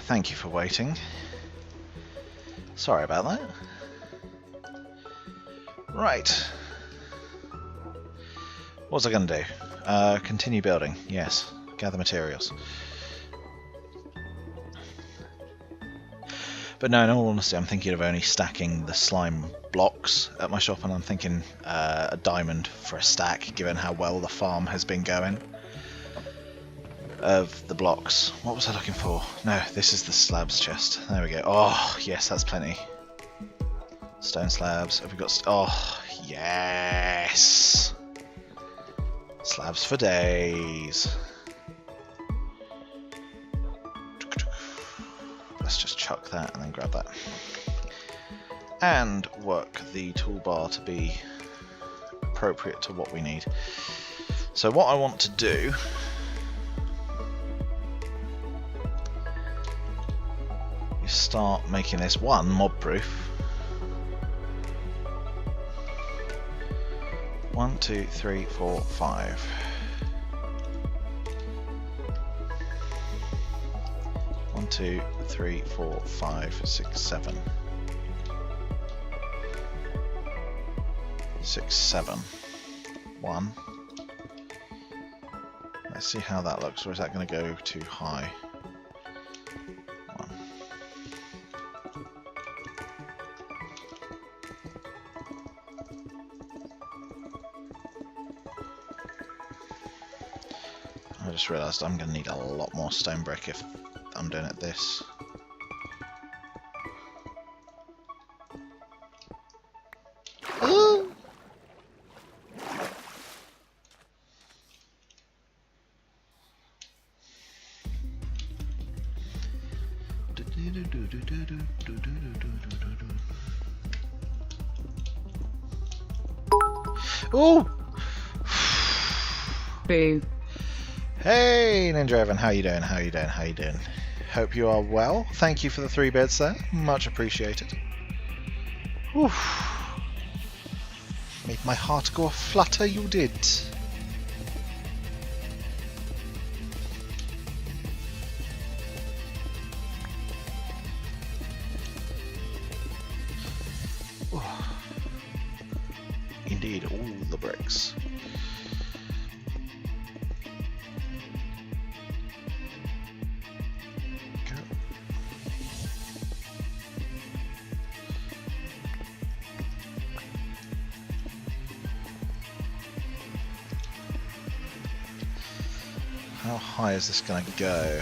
Thank you for waiting. Sorry about that. Right. What was I going to do? Continue building. Yes. Gather materials. But no, in all honesty, I'm thinking of only stacking the slime blocks at my shop, and I'm thinking a diamond for a stack, given how well the farm has been going. of the blocks. What was I looking for? No, this is the slabs chest. There we go. Oh, yes, that's plenty. Stone slabs. Have we got... oh, yes! Slabs for days. Let's just chuck that and then grab that. And work the toolbar to be appropriate to what we need. So what I want to do is start making this one mob proof. 1, 2, 3, 4, 5. One, 2, 3, 4, 5, 6, 7. 6, 7. 1. Let's see how that looks, or is that going to go too high? 1. I just realised I'm going to need a lot more stone brick if I'm doing it this. Ooh. Ooh! Boo. Hey Ninja Evan, how you doing? How you doing? How you doing? Hope you are well. Thank you for the 3 beds there. Much appreciated. Whew. Made my heart go a-flutter, you did. Oh. Indeed, all the bricks. How high is this going to go?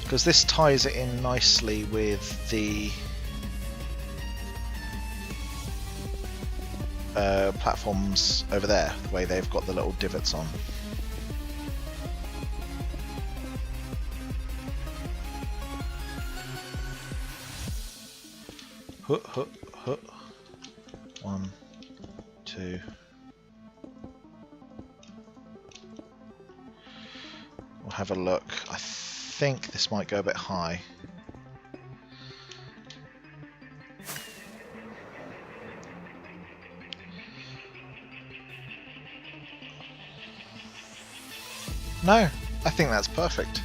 Because this ties it in nicely with the platforms over there, the way they've got the little divots on. Huh, huh, huh. 1, 2. We'll have a look. I think this might go a bit high. No, I think that's perfect.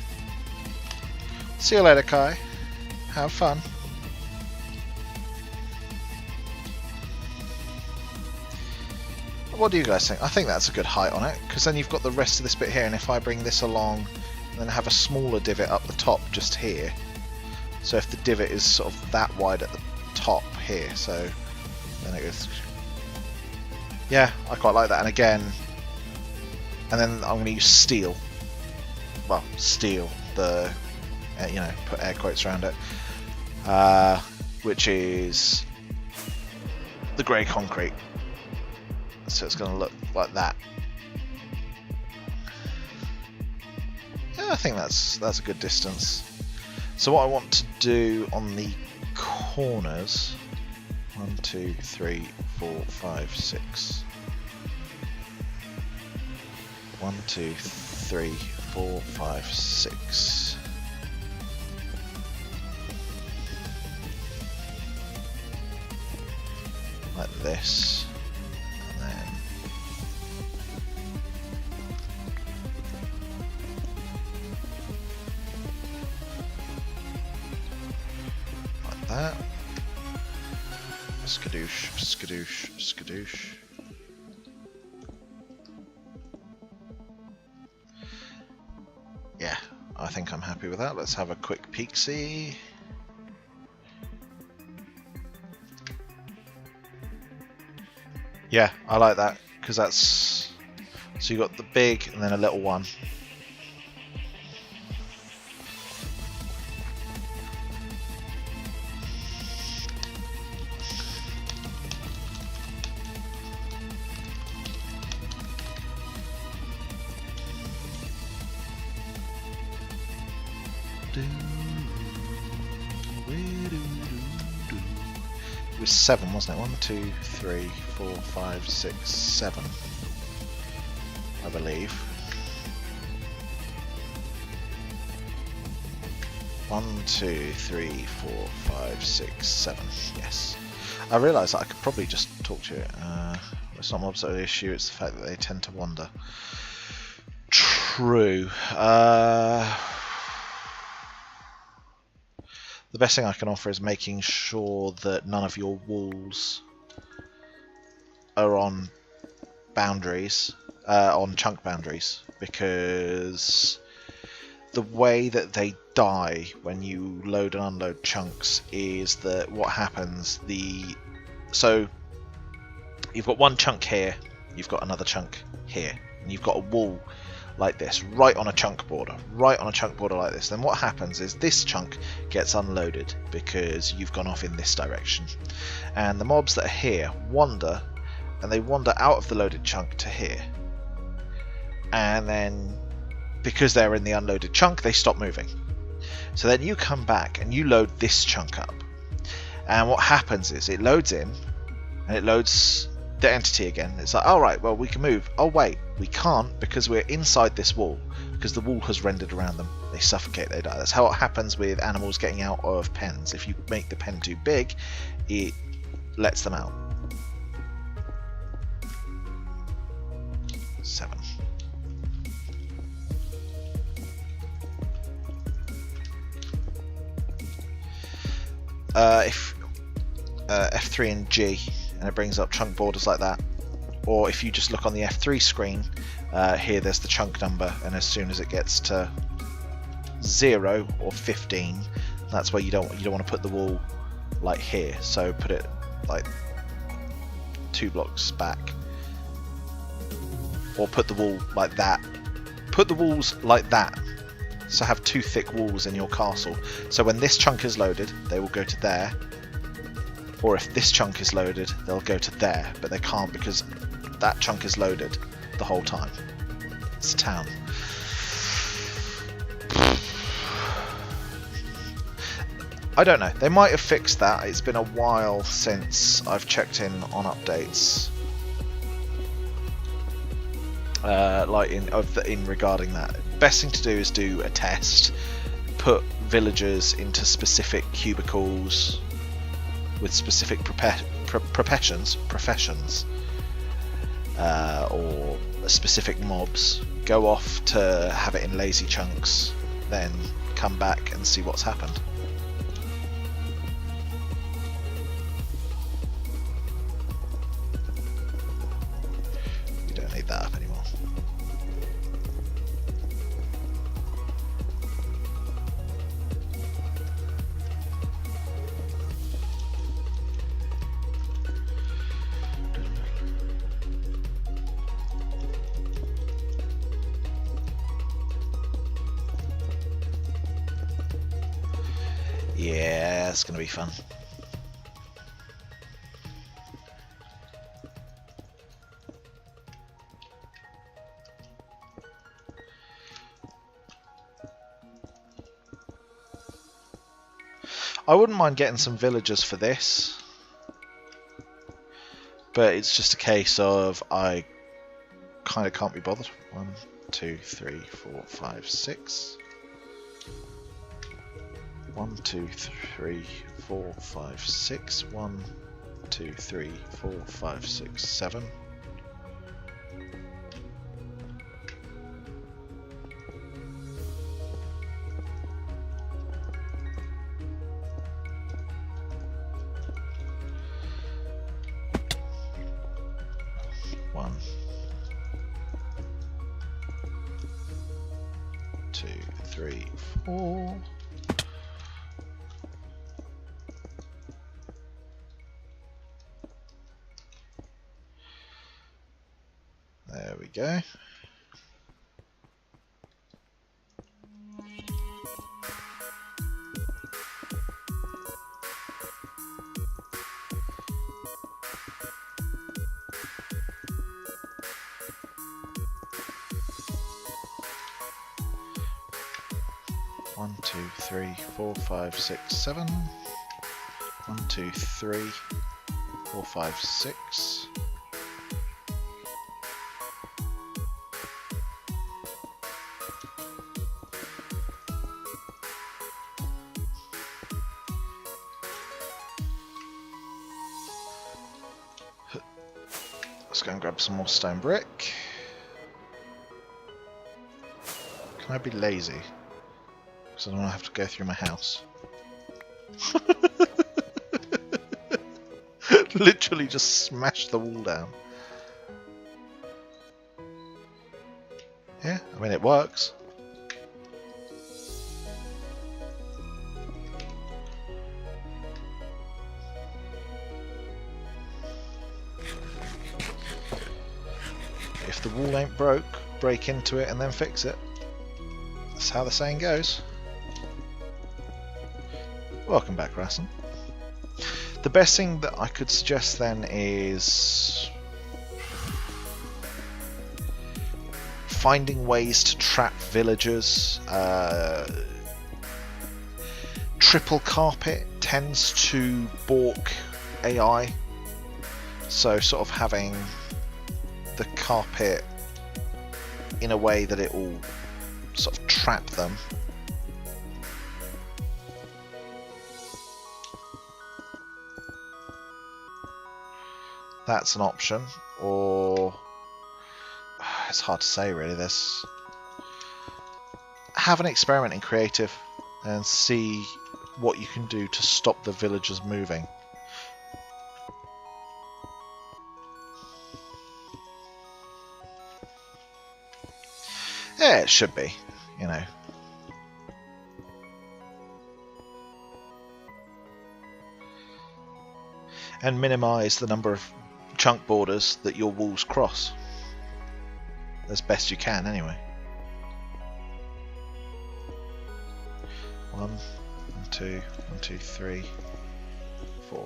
See you later, Kai. Have fun. What do you guys think? I think that's a good height on it, because then you've got the rest of this bit here, and if I bring this along and then have a smaller divot up the top just here, so if the divot is sort of that wide at the top here, so then it goes... Yeah, I quite like that. And again, and then I'm going to use steel. Well, steel, the, you know, put air quotes around it, which is the grey concrete. So it's going to look like that. Yeah, I think that's a good distance. So what I want to do on the corners, 1, 2, 3, 4, 5, 6. 1, 2, 3, 4, 5, 6. Like this. That. Skadoosh, skadoosh, skadoosh. Yeah, I think I'm happy with that. Let's have a quick peek-see. Yeah, I like that because that's so you got the big and then a little one. It was 7, wasn't it? 1, 2, 3, 4, 5, 6, 7. I believe. 1, 2, 3, 4, 5, 6, 7. Yes. I realised that I could probably just talk to it. It's not an obstacle issue, it's the fact that they tend to wander. True. The best thing I can offer is making sure that none of your walls are on boundaries, on chunk boundaries, because the way that they die when you load and unload chunks is that what happens, so you've got one chunk here, you've got another chunk here, and you've got a wall like this, right on a chunk border like this. Then what happens is this chunk gets unloaded because you've gone off in this direction, and the mobs that are here wander, and they wander out of the loaded chunk to here, and then because they're in the unloaded chunk they stop moving. So then you come back and you load this chunk up, and what happens is it loads in and it loads the entity again. It's like, alright, well we can move. Oh wait, we can't because we're inside this wall, because the wall has rendered around them. They suffocate, they die. That's how it happens with animals getting out of pens. If you make the pen too big, it lets them out. 7. If F3 and G, and it brings up chunk borders like that. Or if you just look on the F3 screen, here there's the chunk number, and as soon as it gets to 0 or 15, that's where you don't want to put the wall like here. So put it like 2 blocks back, or put the wall like that. Put the walls like that. So have 2 thick walls in your castle. So when this chunk is loaded, they will go to there. Or if this chunk is loaded, they'll go to there. But they can't because that chunk is loaded the whole time. It's a town. I don't know. They might have fixed that. It's been a while since I've checked in on updates. In regarding that. Best thing to do is do a test. Put villagers into specific cubicles with specific professions, or specific mobs. Go off to have it in lazy chunks, then come back and see what's happened. You don't need that up anymore. Yeah, it's going to be fun. I wouldn't mind getting some villagers for this, but it's just a case of I kind of can't be bothered. 1, 2, 3, 4, 5, 6. 1, 2, 3, 4, 5, 6. 1, 2, 3, 4, 5, 6, 7. One, 2, 3, 4. go. One, two, three, 4, 5, 6, 7. 1, 2, 3, 4, 5, 6. Let's go and grab some more stone brick. Can I be lazy? Because I don't want to have to go through my house. Literally just smash the wall down. Yeah, I mean it works. If the wall ain't broke, break into it and then fix it. That's how the saying goes. Welcome back, Rassen. The best thing that I could suggest then is finding ways to trap villagers. Triple carpet tends to balk AI, so sort of having the carpet in a way that it will sort of trap them. That's an option, or it's hard to say really. This, have an experiment in creative and see what you can do to stop the villagers moving. Yeah, it should be, you know. And minimize the number of chunk borders that your walls cross as best you can anyway. 1, 2, 1, 2, 3, 4.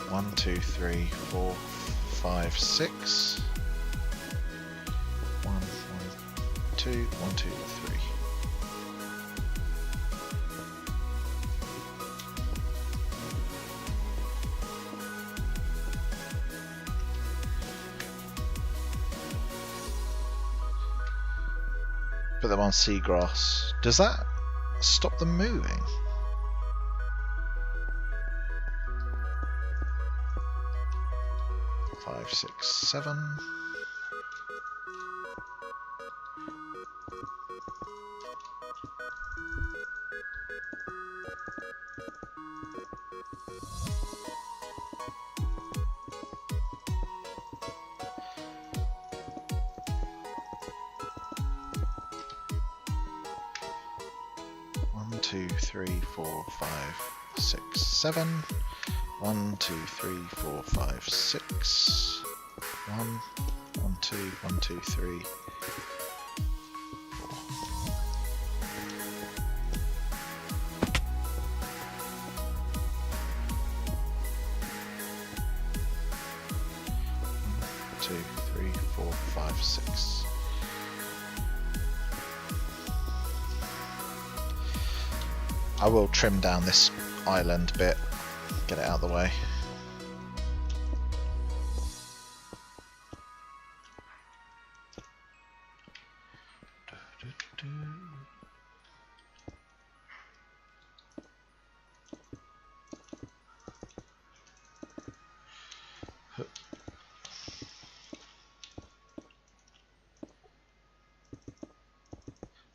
1, 2, 3, 4, 5, 6. 1, 1, 2, 1, 2, 3. Put them on seagrass. Does that stop them moving? Five, 6, 7. One, 2, 3, 4, 5, 6, 7. 1, 2, 3, 4, 5, 6. 1, 1, 2, 1, 2, 3, 4. Two, 3, 4, 5, 6. I will trim down this island bit, get it out of the way.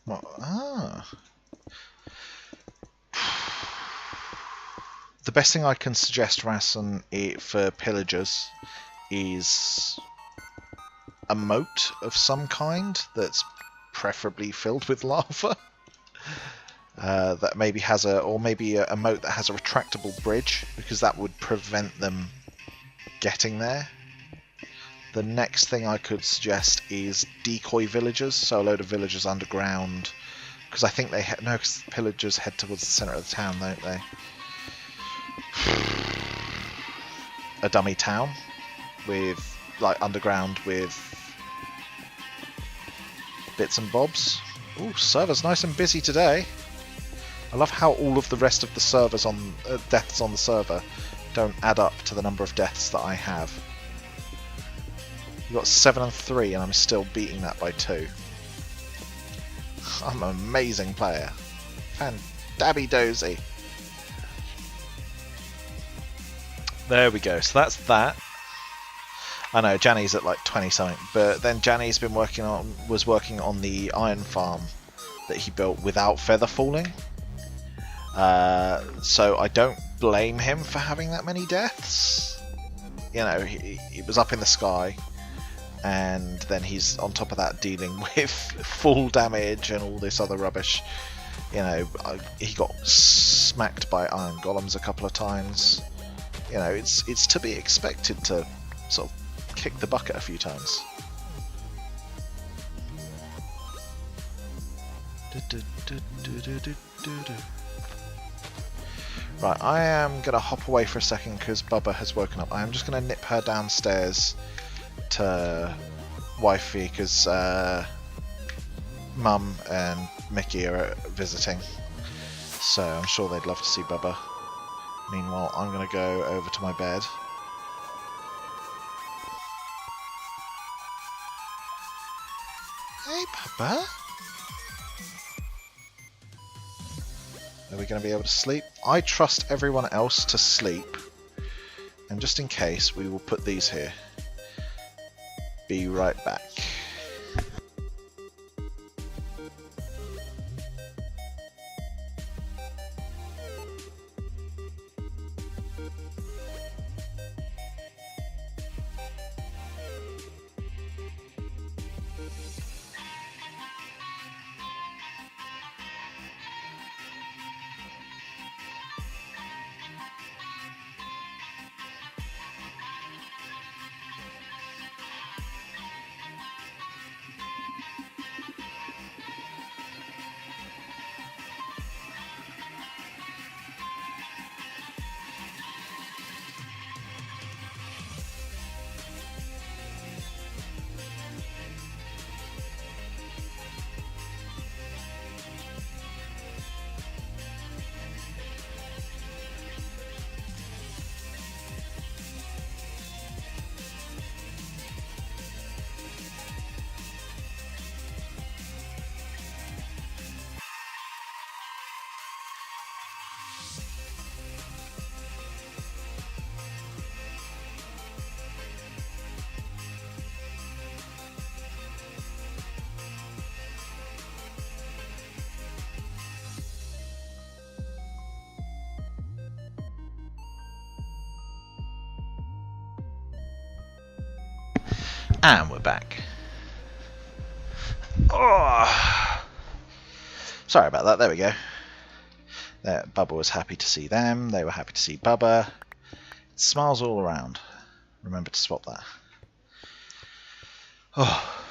What? Ah. The best thing I can suggest, Rassen, for pillagers is a moat of some kind that's preferably filled with lava. That maybe has a moat that has a retractable bridge, because that would prevent them getting there. The next thing I could suggest is decoy villagers, so a load of villagers underground, because I think they no, because pillagers head towards the centre of the town, don't they? A dummy town with like underground with bits and bobs. Ooh, server's nice and busy today. I love how all of the rest of the servers on deaths on the server don't add up to the number of deaths that I have. You've got 7 and 3 and I'm still beating that by 2. I'm an amazing player. Fan-dabby dozy. There we go, so that's that. I know, Janny's at like 20 something, but then Janny's been was working on the iron farm that he built without feather falling. So I don't blame him for having that many deaths. You know, he was up in the sky, and then he's on top of that dealing with full damage and all this other rubbish. You know, he got smacked by iron golems a couple of times. You know, it's to be expected to sort of kick the bucket a few times. Right, I am going to hop away for a second because Bubba has woken up. I am just going to nip her downstairs to wifey because Mum and Mickey are visiting. So I'm sure they'd love to see Bubba. Meanwhile, I'm going to go over to my bed. Hey, Bubba. Are we going to be able to sleep? I trust everyone else to sleep. And just in case, we will put these here. Be right back. And we're back. Oh, sorry about that. There we go. There, Bubba was happy to see them. They were happy to see Bubba. Smiles all around. Remember to swap that. Oh.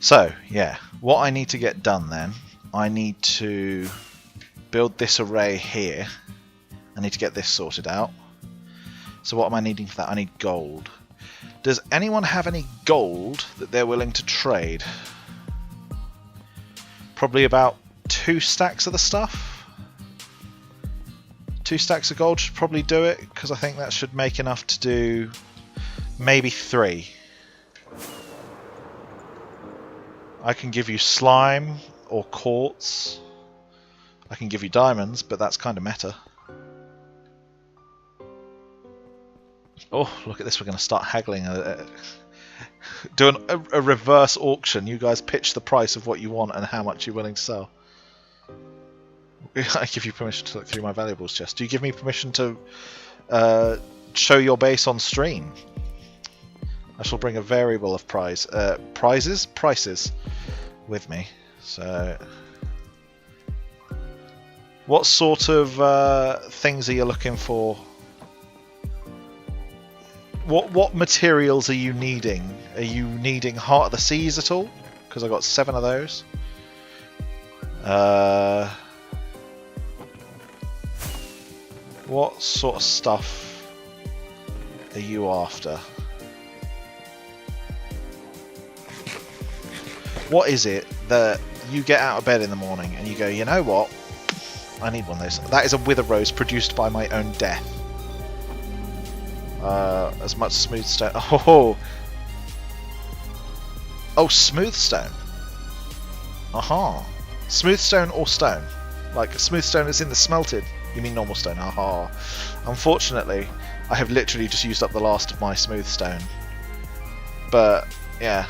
So, yeah. What I need to get done then, I need to build this array here. I need to get this sorted out. So what am I needing for that? I need gold. Does anyone have any gold that they're willing to trade? Probably about 2 stacks of the stuff. 2 stacks of gold should probably do it, because I think that should make enough to do maybe 3. I can give you slime or quartz. I can give you diamonds, but that's kind of meta. Oh, look at this, we're going to start haggling. Do a reverse auction. You guys pitch the price of what you want and how much you're willing to sell. I give you permission to look through my valuables chest. Do you give me permission to show your base on stream? I shall bring a variable of prices with me. So, what sort of things are you looking for What materials are you needing? Are you needing Heart of the Seas at all? Because I got 7 of those. What sort of stuff are you after? What is it that you get out of bed in the morning and you go, you know what? I need one of those. That is a wither rose produced by my own death. As much smooth stone. Oh, smooth stone. Aha. Smooth stone or stone? Like smooth stone is in the smelted. You mean normal stone? Aha. Unfortunately, I have literally just used up the last of my smooth stone. But yeah,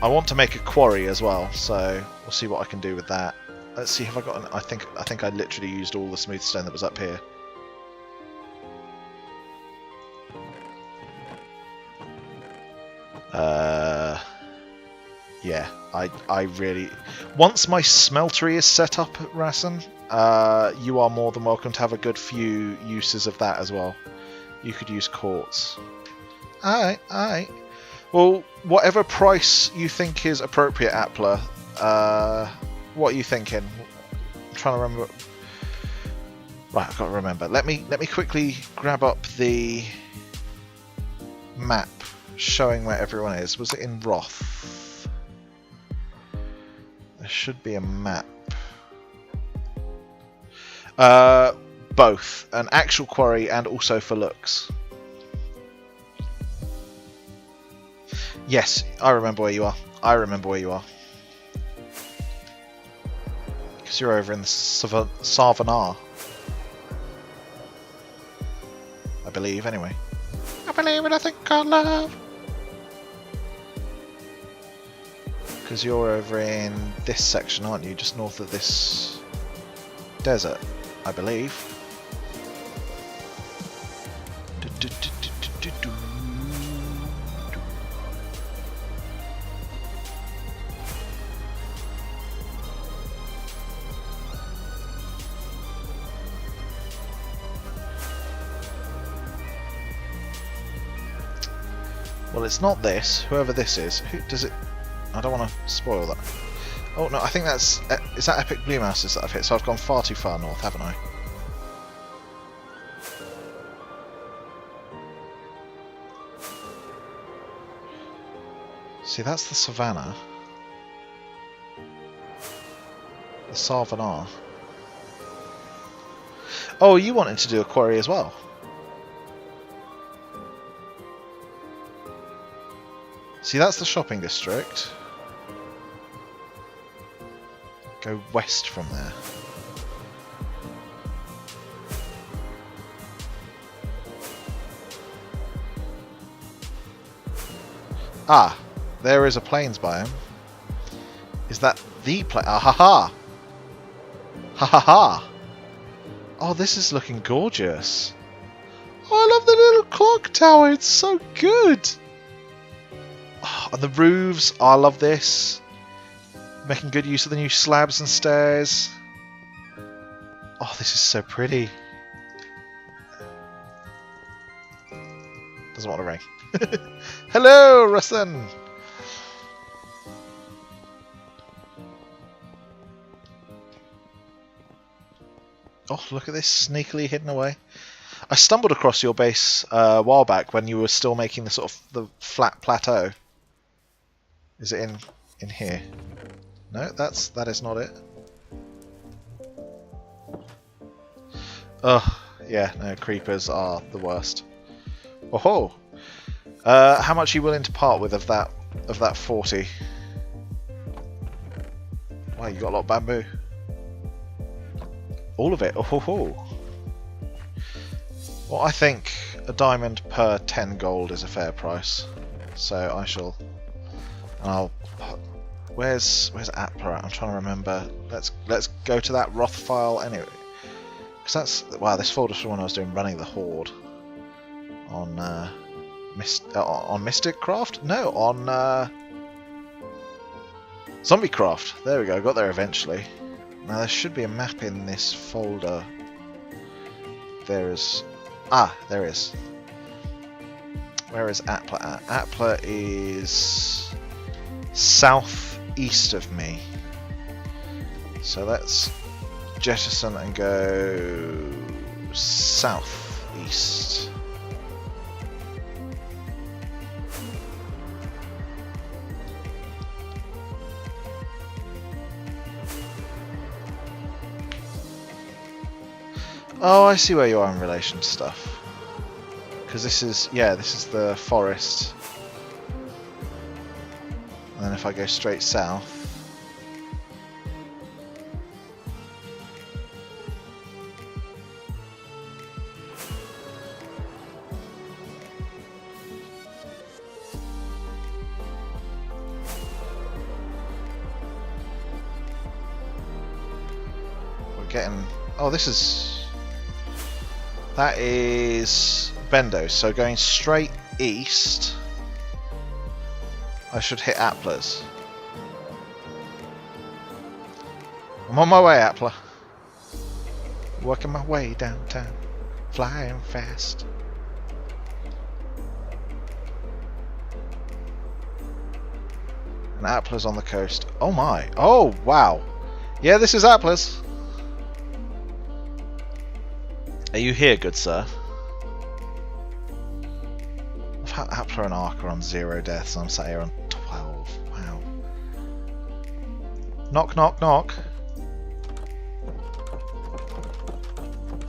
I want to make a quarry as well, so we'll see what I can do with that. Let's see, have I got an... I think I literally used all the smooth stone that was up here. Yeah, I really... Once my smeltery is set up, Rassen, you are more than welcome to have a good few uses of that as well. You could use quartz. Alright, alright. Well, whatever price you think is appropriate, Appler, what are you thinking? I'm trying to remember... Right, I've got to remember. Let me quickly grab up the map showing where everyone is. Was it in Roth? There should be a map. Both. An actual quarry and also for looks. Yes, I remember where you are. I remember where you are. Because you're over in the Sarvanar. I believe, anyway. I believe in a thing called love. Because you're over in this section, aren't you? Just north of this desert, I believe. Well, it's not this. Whoever this is. Who does it... I don't want to spoil that. Oh, no, I think that's... Is that Epic Blue Mouses that I've hit? So I've gone far too far north, haven't I? See, that's the Savannah. The Sarvanar. Oh, you wanted to do a quarry as well? See, that's the shopping district. Go west from there. Ah, there is a plains biome. Is that the plains? Ah ha ha! Ha ha ha! Oh, this is looking gorgeous. Oh, I love the little clock tower. It's so good. Oh, and the roofs. Oh, I love this. Making good use of the new slabs and stairs. Oh, this is so pretty. Doesn't want to ring. Hello, Russen. Oh, look at this, sneakily hidden away. I stumbled across your base a while back when you were still making the sort of the flat plateau. Is it in here? No, that is not it. Oh, yeah, no, creepers are the worst. Oh, how much are you willing to part with of that 40? Wow, you got a lot of bamboo. All of it. Oh. Well, I think a diamond per 10 gold is a fair price. So I shall. Where's Appler at? I'm trying to remember. Let's go to that Roth file anyway. Because that's this folder's from when I was doing Running the Horde on Mystic Craft. No, on Zombie Craft. There we go. Got there eventually. Now there should be a map in this folder. There is. Ah, there is. Where is Appler at? Appler is southeast of me. So let's jettison and go southeast. Oh, I see where you are in relation to stuff. Because this is, yeah, this is the forest. And then if I go straight south, we're getting, oh, this is, that is Bendos, so going straight east, I should hit Applers. I'm on my way, Appler. Working my way downtown, flying fast. And Appler's on the coast. Oh my! Oh wow! Yeah, this is Appler's. Are you here, good sir? Appler and Ark are on 0 deaths, and I'm sat here on 12. Wow. Knock, knock, knock.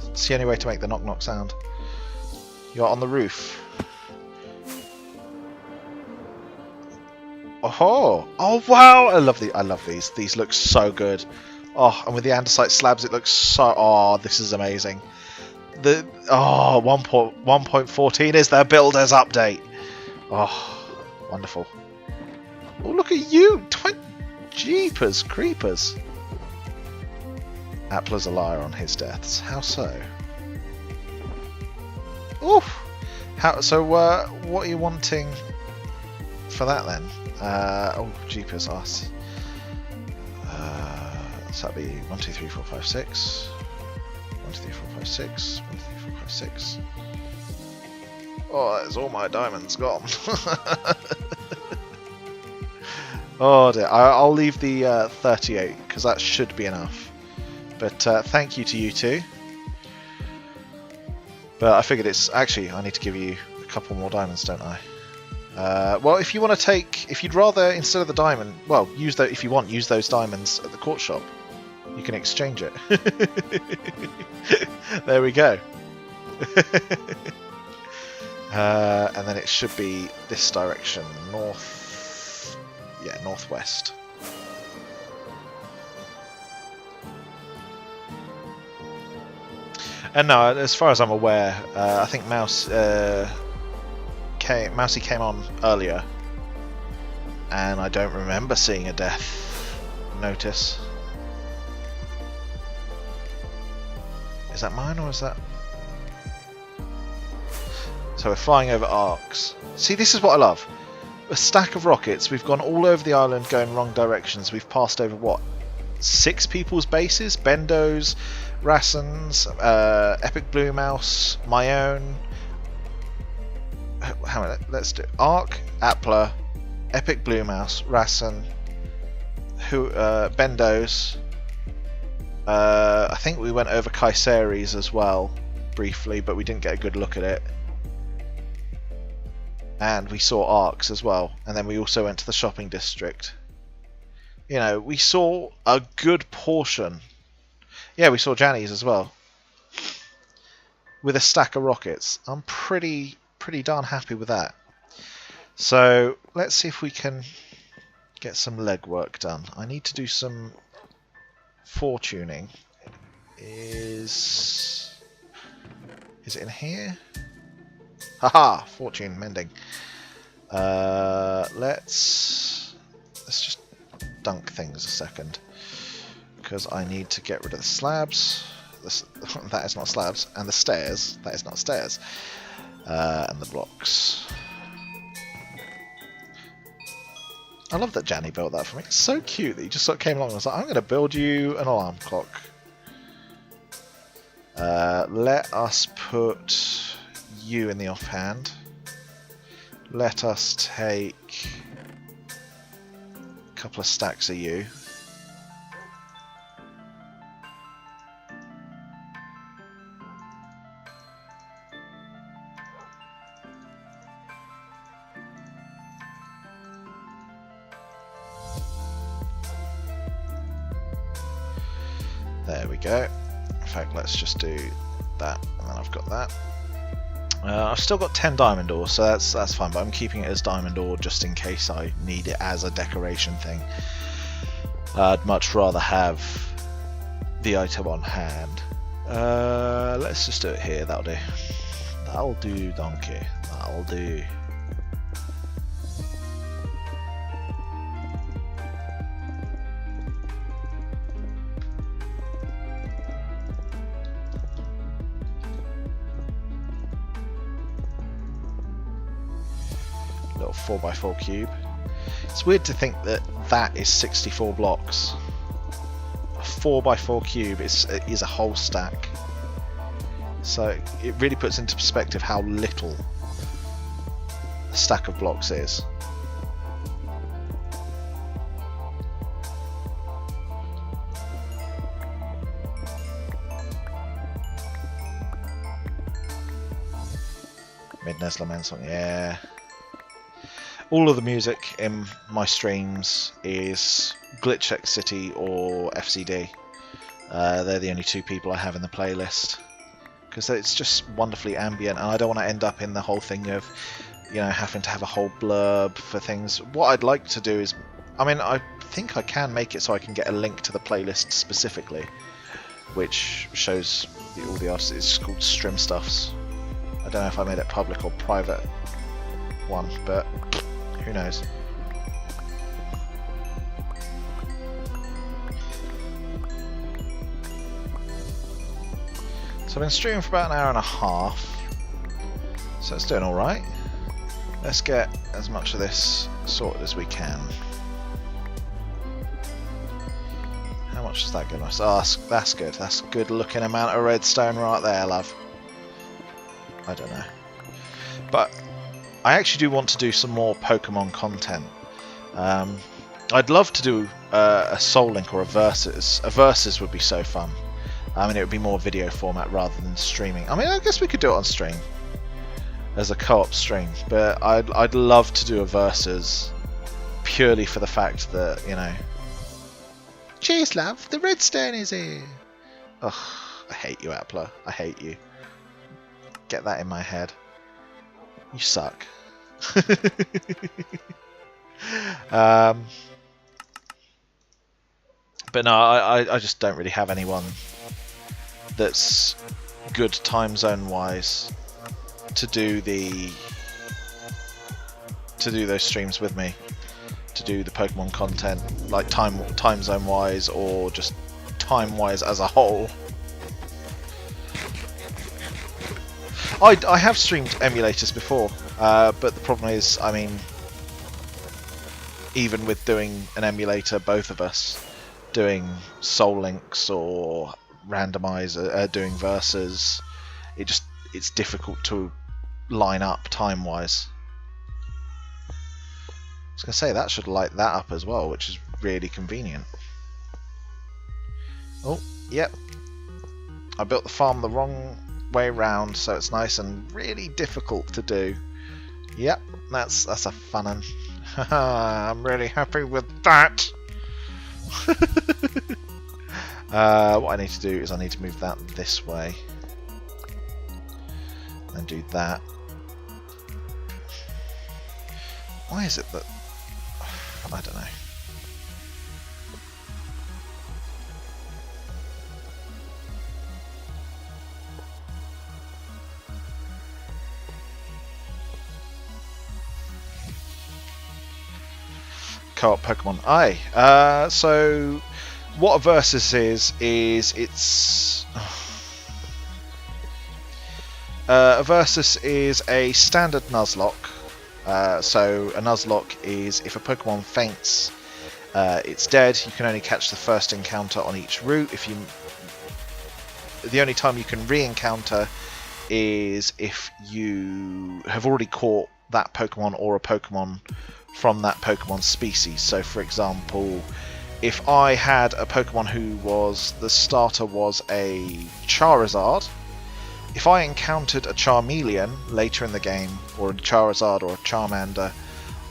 It's the only way to make the knock, knock sound. You're on the roof. Oh, oh wow! I love these. These look so good. Oh, and with the andesite slabs, it looks so. Oh, this is amazing. The 1.14 is their builders update. Oh, wonderful. Oh, look at you! Jeepers creepers. Appler's a liar on his deaths. How so? Oof. How so? What are you wanting for that then? Oh, jeepers ass. So that'd be 1, 2, 3, 4, 5, 6. 1, 2, 3, 4, 5, 6. 1, 2, 3, 4, 5, 6. Oh, there's all my diamonds gone. Oh dear. I'll leave the 38 because that should be enough. But thank you to you two. But I figured it's actually I need to give you a couple more diamonds, don't I? Well, if you want to take, if you'd rather instead of the diamond, well, use that if you want. Use those diamonds at the court shop. You can exchange it. There we go. And then it should be this direction, north. Yeah, northwest. And no, as far as I'm aware, I think Mousy came on earlier, and I don't remember seeing a death notice. Is that mine or is that? So we're flying over arcs. See, this is what I love. A stack of rockets. We've gone all over the island going wrong directions. We've passed over what? 6 people's bases? Bendo's, Rassen's, Epic Blue Mouse, my own. How many? Let's do Ark, Appler, Epic Blue Mouse, Rassen, Bendo's. I think we went over Kayseri's as well, briefly, but we didn't get a good look at it. And we saw Arcs as well, and then we also went to the shopping district. You know, we saw a good portion. Yeah, we saw Janny's as well. With a stack of rockets. I'm pretty darn happy with that. So, let's see if we can get some legwork done. I need to do some fortuning. Is it in here? Haha! Fortune mending. Let's just dunk things a second, because I need to get rid of the slabs. That is not slabs, and the stairs. That is not stairs, and the blocks. I love that Janny built that for me. It's so cute that he just sort of came along and was like, I'm going to build you an alarm clock. Let us put you in the offhand. Let us take a couple of stacks of you. There we go. In fact, let's just do that, and then I've got that. I've still got 10 diamond ore, so that's fine, but I'm keeping it as diamond ore just in case I need it as a decoration thing. I'd much rather have the item on hand. Let's just do it here, that'll do. That'll do, donkey. That'll do. Little 4x4 cube. It's weird to think that that is 64 blocks. A 4x4 cube is a whole stack. So it really puts into perspective how little a stack of blocks is. Mid-Nesla Mensong, yeah. All of the music in my streams is GlitchXcity or FCD. They're the only two people I have in the playlist. Because it's just wonderfully ambient, and I don't want to end up in the whole thing of, you know, having to have a whole blurb for things. What I'd like to do is, I mean, I think I can make it so I can get a link to the playlist specifically, which shows all the artists. It's called Stream Stuffs. I don't know if I made it public or private one, but who knows. So I've been streaming for about an hour and a half, so it's doing alright. Let's get as much of this sorted as we can. How much does that give us? Oh, that's good. That's a good looking amount of redstone right there, love. I don't know. But I actually do want to do some more Pokemon content. I'd love to do a Soul Link or a Versus. A Versus would be so fun. I mean, it would be more video format rather than streaming. I mean, I guess we could do it on stream as a co-op stream, but I'd love to do a Versus purely for the fact that, you know. Cheers, love. The redstone is here. Ugh, I hate you, Appler. I hate you. Get that in my head. You suck. But no, I just don't really have anyone that's good time zone wise to do those streams with me, to do the Pokemon content, like time zone wise or just time wise as a whole. I have streamed emulators before, but the problem is, I mean, even with doing an emulator, both of us doing Soul Links or randomizer, doing Versus, it's difficult to line up time wise. I was gonna say that should light that up as well, which is really convenient. Oh, yep. I built the farm the wrong way round, so it's nice and really difficult to do. Yep, that's a fun one. I'm really happy with that. What I need to do is I need to move that this way and do that. Why is it that I don't know. Co-op Pokemon. Aye. So what a Versus is it's a Versus is a standard Nuzlocke. So a Nuzlocke is if a Pokemon faints, it's dead. You can only catch the first encounter on each route. The only time you can re-encounter is if you have already caught that Pokemon or a Pokemon from that Pokemon species. So for example, if I had a Pokemon who was, the starter was a Charizard, if I encountered a Charmeleon later in the game, or a Charizard or a Charmander,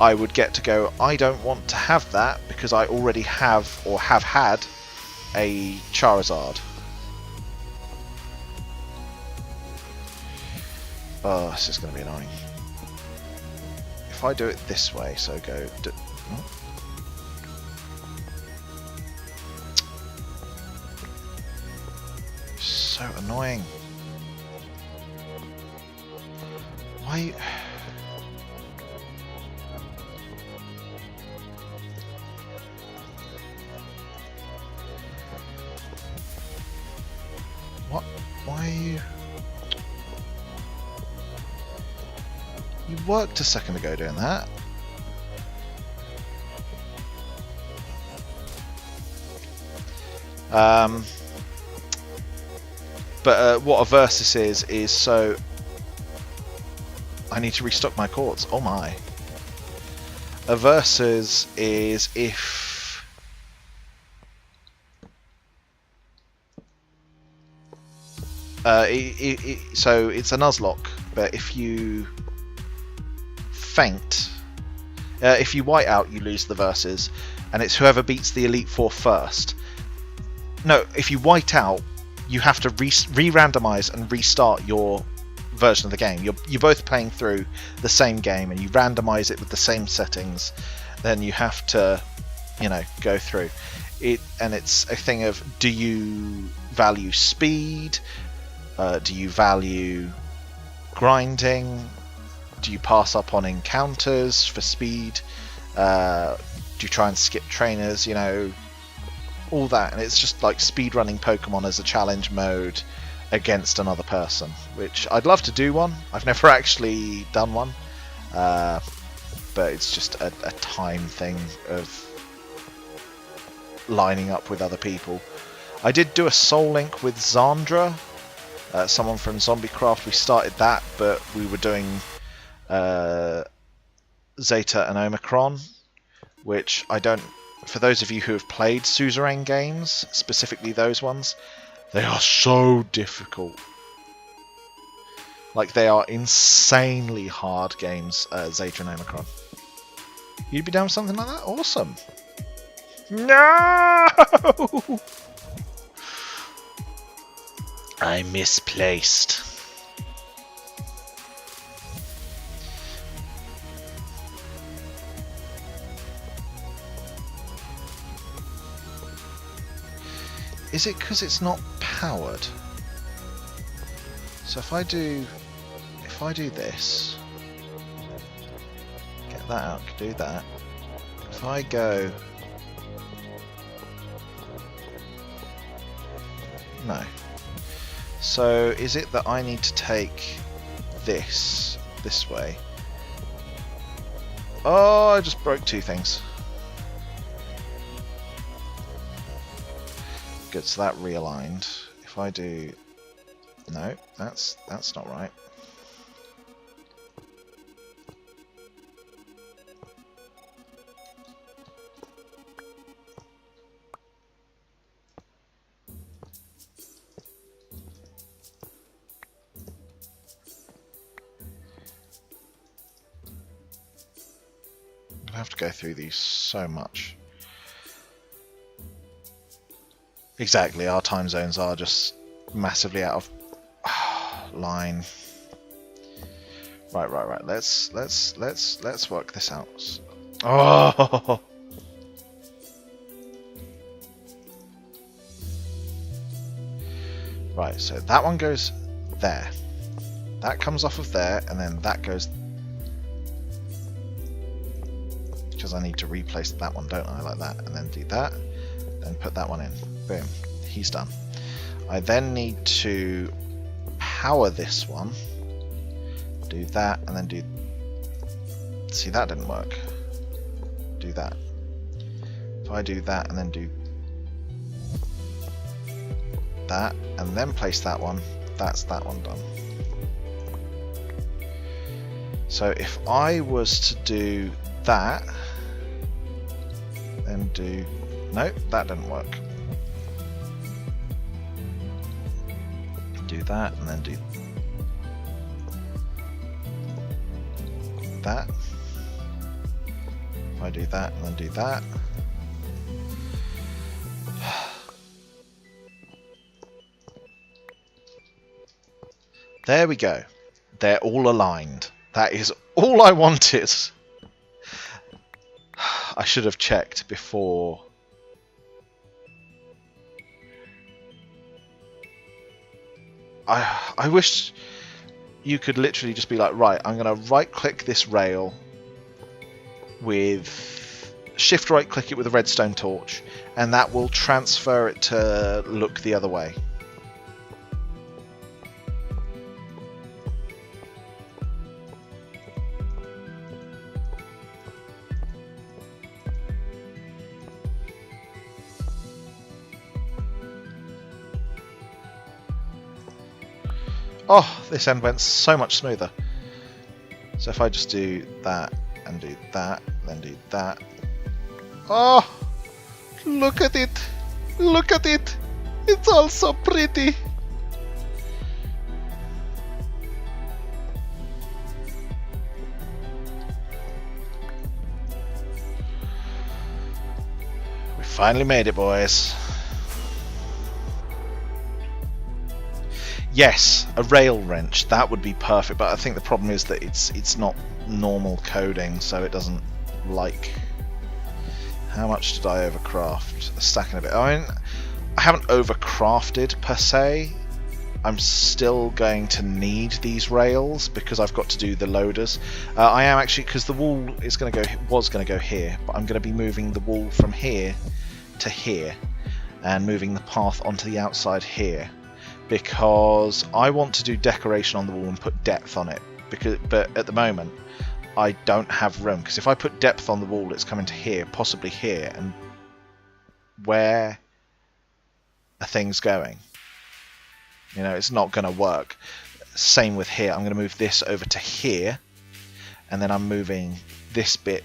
I would get to go, I don't want to have that because I already have or have had a Charizard. Oh, this is going to be annoying. If I do it this way, so go... So annoying. Why... What? Why are you... You worked a second ago doing that. But what a versus is so... I need to restock my quartz. Oh my. A versus is if... so it's a Nuzlocke, but if you faint, if you white out, you lose the versus, and it's whoever beats the Elite Four first. No, if you white out, you have to re-randomize and restart your version of the game. You're both playing through the same game, and you randomize it with the same settings. Then you have to, go through it, and it's a thing of, do you value speed? Do you value grinding? Do you pass up on encounters for speed? Do you try and skip trainers? All that, and it's just like speedrunning Pokemon as a challenge mode against another person, which I'd love to do one. I've never actually done one, but it's just a time thing of lining up with other people. I did do a Soul Link with Zandra, someone from ZombieCraft. We started that, but we were doing Zeta and Omicron, which I don't... For those of you who have played Suzerain games, specifically those ones, they are so difficult. Like, they are insanely hard games, Zeta and Omicron. You'd be down with something like that? Awesome. No! I misplaced. Is it because it's not powered? So if I do this, get that out, do that. If I go, no. So is it that I need to take this way? Oh, I just broke two things. Good, so that realigned. If I do... No, that's not right. I'm gonna have to go through these so much. Exactly, our time zones are just massively out of line. Right. Let's work this out. Oh. Right, so that one goes there. That comes off of there, and then that goes, because I need to replace that one, don't I? Like that, and then do that, then put that one in. Boom, he's done. I then need to power this one, do that, and then do... See, that didn't work. Do that. If I do that and then do that, and then place that one, that's that one done. So if I was to do that, then do... No, that didn't work. Do that, and then do that. If I do that, and then do that. There we go. They're all aligned. That is all I wanted. I should have checked before. I wish you could literally just be like, right, I'm going to right click this rail with shift right click it with a redstone torch, and that will transfer it to look the other way. Oh, this end went so much smoother. So if I just do that and do that, then do that. Oh, look at it! Look at it! It's all so pretty! We finally made it, boys. Yes, a rail wrench, that would be perfect, but I think the problem is that it's not normal coding, so it doesn't like... How much did I overcraft? A stack and a bit. I mean, I haven't overcrafted per se. I'm still going to need these rails because I've got to do the loaders. I am actually, because the wall is going to go, was going to go here, but I'm going to be moving the wall from here to here and moving the path onto the outside here, because I want to do decoration on the wall and put depth on it. But at the moment, I don't have room, because if I put depth on the wall, it's coming to here, possibly here, and where are things going? You know, it's not going to work. Same with here. I'm going to move this over to here, and then I'm moving this bit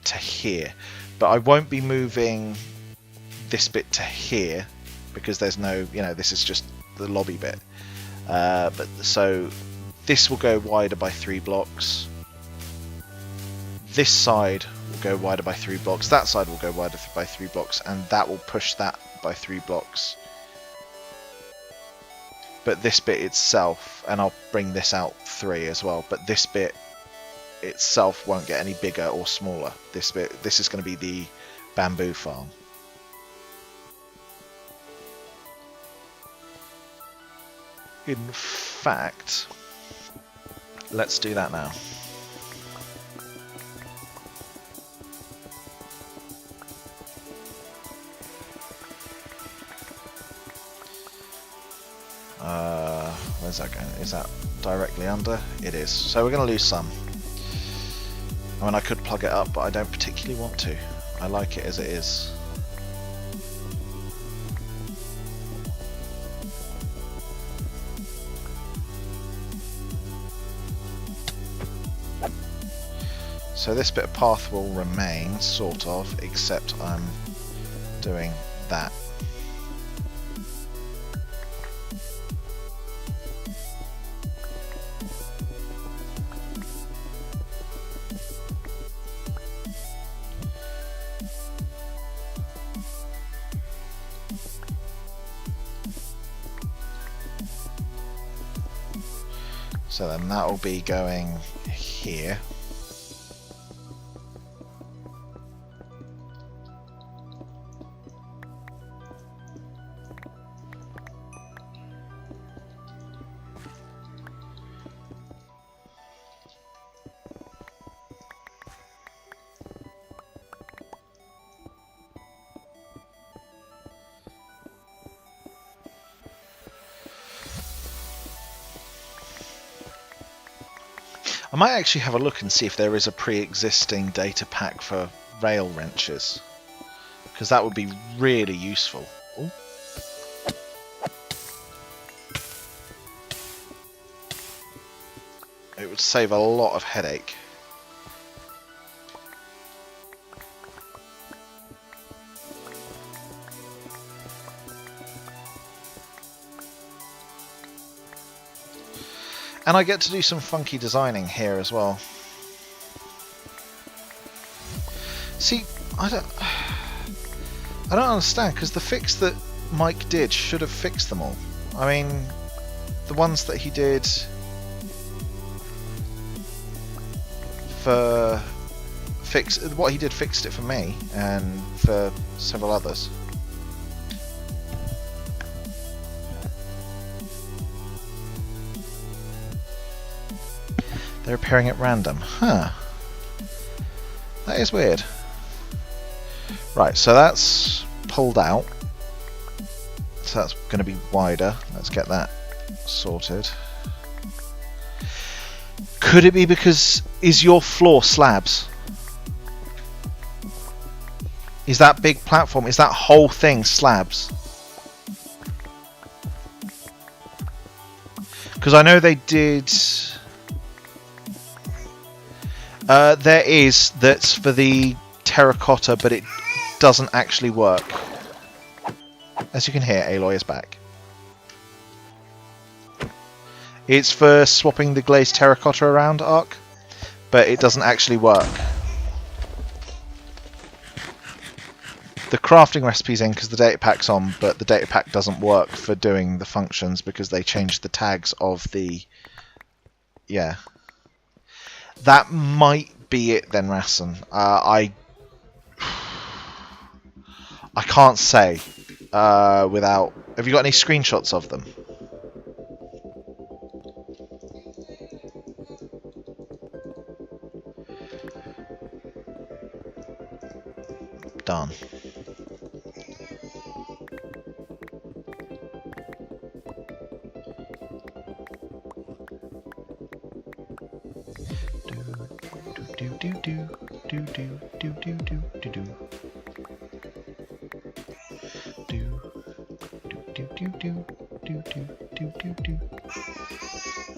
to here. But I won't be moving this bit to here, because there's no, you know, this is just the lobby bit. But so this will go wider by 3 blocks. This side will go wider by 3 blocks. That side will go wider by 3 blocks, and that will push that by 3 blocks. But this bit itself, and I'll bring this out 3 as well, but this bit itself won't get any bigger or smaller. This bit, this is going to be the bamboo farm. In fact, let's do that now. Where's that going? Is that directly under? It is. So we're going to lose some. I mean, I could plug it up, but I don't particularly want to. I like it as it is. So this bit of path will remain, sort of, except I'm doing that. So then that will be going here. I might actually have a look and see if there is a pre-existing data pack for rail wrenches, because that would be really useful. Ooh. It would save a lot of headache. And I get to do some funky designing here as well. See, I don't understand, because the fix that Mike did should have fixed them all. I mean, the ones that he did for what he did fixed it for me and for several others. They're appearing at random. Huh. That is weird. Right, so that's pulled out. So that's going to be wider. Let's get that sorted. Could it be because... Is your floor slabs? Is that big platform, is that whole thing slabs? Because I know they did... there is, that's for the terracotta, but it doesn't actually work. As you can hear, Aloy is back. It's for swapping the glazed terracotta around, Ark, but it doesn't actually work. The crafting recipe's in because the data pack's on, but the data pack doesn't work for doing the functions because they changed the tags of the... Yeah. That might be it then, Rassen. I can't say without... Have you got any screenshots of them? Done.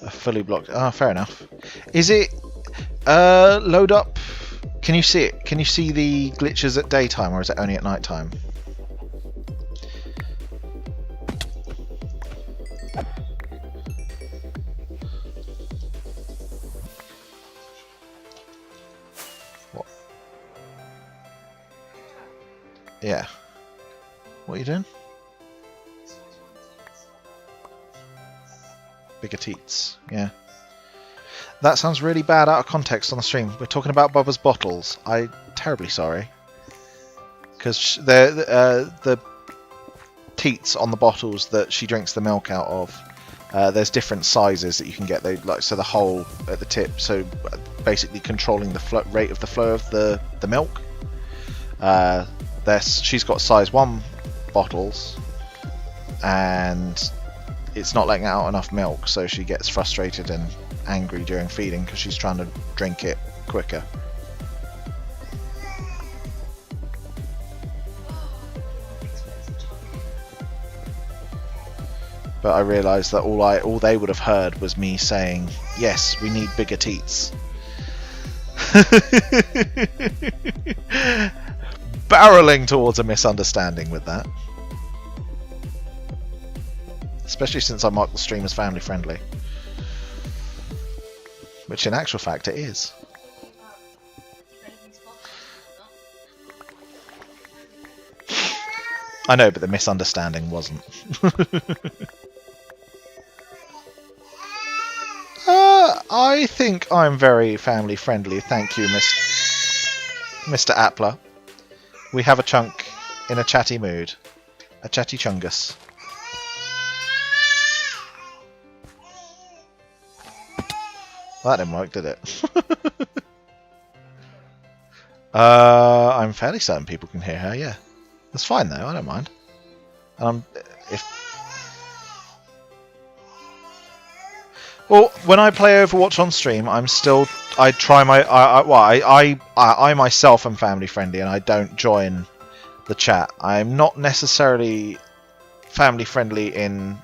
A fully blocked. Ah, fair enough. Is it load up? Can you see it? Can you see the glitches at daytime, or is it only at night time? What? Yeah. What are you doing? Bigger teats. Yeah. That sounds really bad out of context on the stream. We're talking about Bubba's bottles. I'm terribly sorry. Because the teats on the bottles that she drinks the milk out of, there's different sizes that you can get. They like so the hole at the tip. So basically controlling the rate of the flow of the milk. She's got size 1 bottles, and it's not letting out enough milk, so she gets frustrated and angry during feeding because she's trying to drink it quicker. But I realised that all they would have heard was me saying, yes, we need bigger teats. Barreling towards a misunderstanding with that. Especially since I marked the stream as family friendly. Which in actual fact it is. I know, but the misunderstanding wasn't. I think I'm very family friendly, thank you, Mr. Appler. We have a chunk in a chatty mood. A chatty chungus. Well, that didn't work, did it? I'm fairly certain people can hear her, yeah. That's fine though, I don't mind. Well, when I play Overwatch on stream, I myself am family friendly and I don't join the chat. I'm not necessarily family friendly in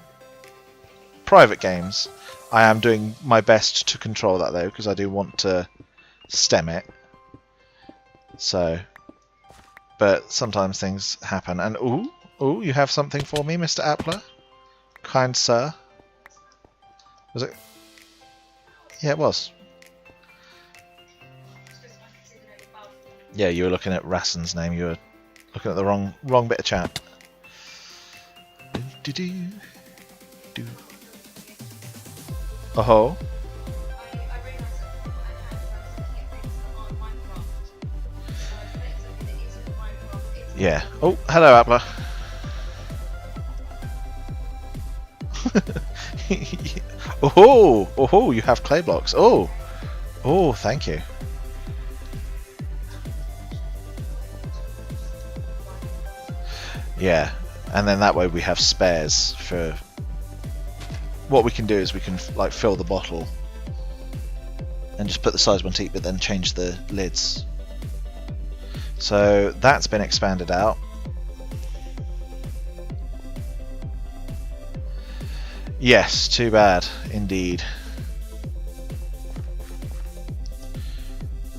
private games, I am doing my best to control that though, because I do want to stem it. So, but sometimes things happen. And ooh, you have something for me, Mr. Appler? Kind sir. Was it? Yeah, it was. Yeah, you were looking at Rassen's name. You were looking at the wrong bit of chat. Oh. Yeah. Oh, hello, Appler. Oh, you have clay blocks. Oh, thank you. Yeah, and then that way we have spares for. What we can do is we can like fill the bottle and just put the size 1 teat, but then change the lids. So that's been expanded out. Yes, too bad indeed.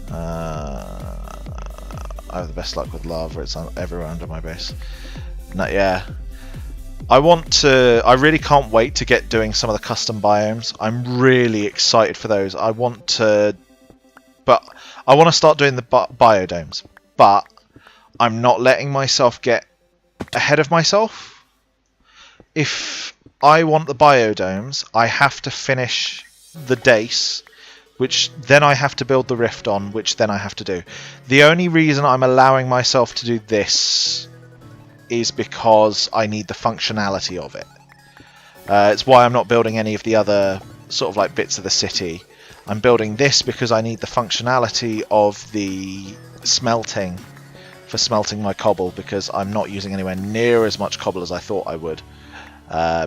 I have the best luck with lava. It's everywhere under my base. No, yeah. I really can't wait to get doing some of the custom biomes. I'm really excited for those. I want to start doing the biodomes, but I'm not letting myself get ahead of myself. If I want the biodomes, I have to finish the dace, which then I have to build the rift on, which then I have to do. The only reason I'm allowing myself to do this is because I need the functionality of it. It's why I'm not building any of the other sort of like bits of the city. I'm building this because I need the functionality of the smelting for smelting my cobble, because I'm not using anywhere near as much cobble as I thought I would,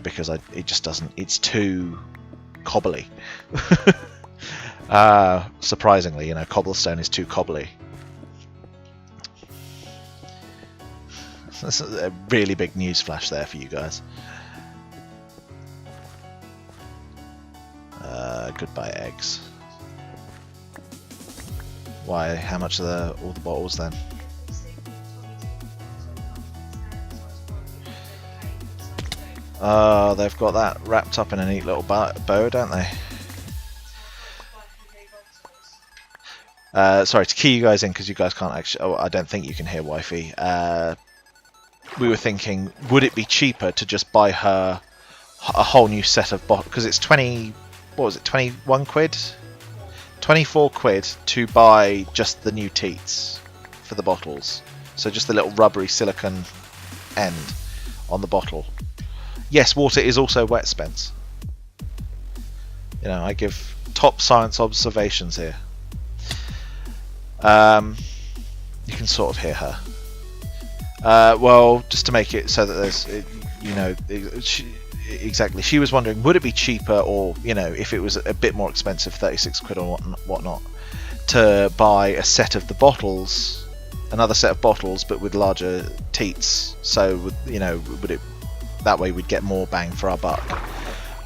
because it just doesn't, it's too cobbly. Surprisingly, cobblestone is too cobbly. That's a really big news flash there for you guys. Goodbye eggs. Why? How much are all the bottles then? They've got that wrapped up in a neat little bow, don't they? Sorry to key you guys in, because you guys can't actually. Oh, I don't think you can hear Wifey. We were thinking, would it be cheaper to just buy her a whole new set of bottles? Because it's 20. What was it? 21 quid? 24 quid to buy just the new teats for the bottles. So just the little rubbery silicone end on the bottle. Yes, water is also wet, Spence. I give top science observations here. You can sort of hear her. Well, just to make it so that there's, exactly. She was wondering, would it be cheaper, or if it was a bit more expensive, 36 quid or whatnot, to buy a set of the bottles, another set of bottles, but with larger teats. So, would it? That way, we'd get more bang for our buck.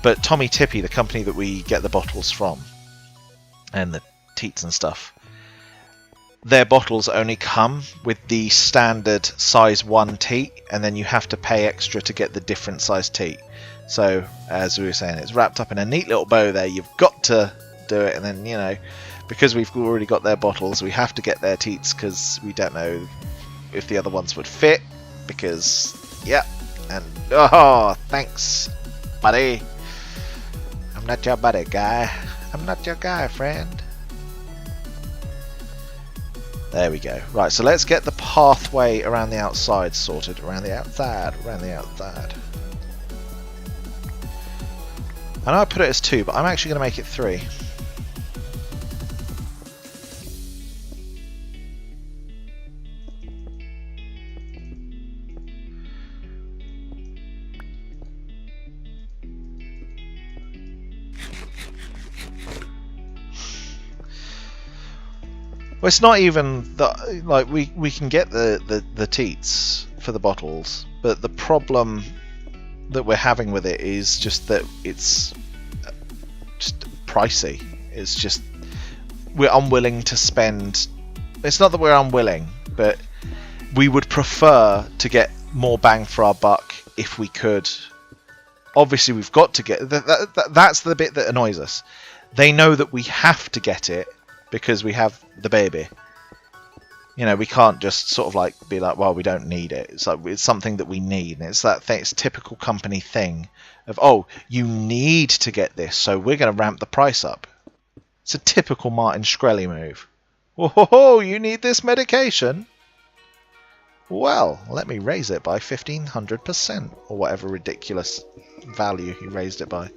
But Tommy Tippy, the company that we get the bottles from, and the teats and stuff, their bottles only come with the standard size 1 teat, and then you have to pay extra to get the different size teat. So, as we were saying, it's wrapped up in a neat little bow there. You've got to do it, and then, because we've already got their bottles, we have to get their teats, because we don't know if the other ones would fit, because, yeah, and, oh, thanks, buddy. I'm not your buddy, guy. I'm not your guy, friend. There we go. Right, so let's get the pathway around the outside sorted. Around the outside, around the outside. I know I put it as 2, but I'm actually going to make it 3. Well, it's not even that, like, we can get the teats for the bottles, but the problem that we're having with it is just that it's just pricey. It's just we're unwilling to spend. It's not that we're unwilling, but we would prefer to get more bang for our buck if we could. Obviously, we've got to get that's the bit that annoys us. They know that we have to get it because we have the baby. You know, we can't just sort of like be like, well, we don't need it. It's like it's something that we need, and it's that thing. It's a typical company thing of, oh, you need to get this, so we're going to ramp the price up. It's a typical Martin Shkreli move. Whoa, you need this medication? Well, let me raise it by 1,500% or whatever ridiculous value he raised it by.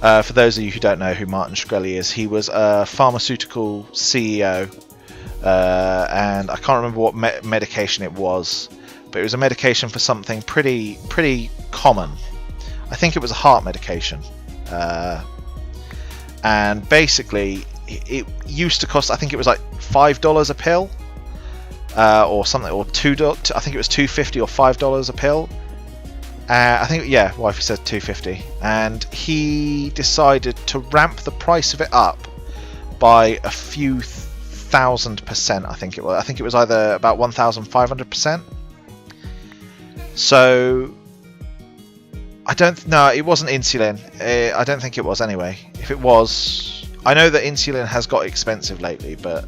For those of you who don't know who Martin Shkreli is, he was a pharmaceutical CEO, and I can't remember what medication it was, but it was a medication for something pretty common. I think it was a heart medication, and basically it used to cost, I think it was like $5 a pill, or something, or $2. I think it was $2.50 or $5 a pill. I think, yeah, wifey said $2.50, and he decided to ramp the price of it up by a few 1,000%. I think it was. I think it was either about 1,500%. So I don't. No, it wasn't insulin. I don't think it was anyway. If it was, I know that insulin has got expensive lately, but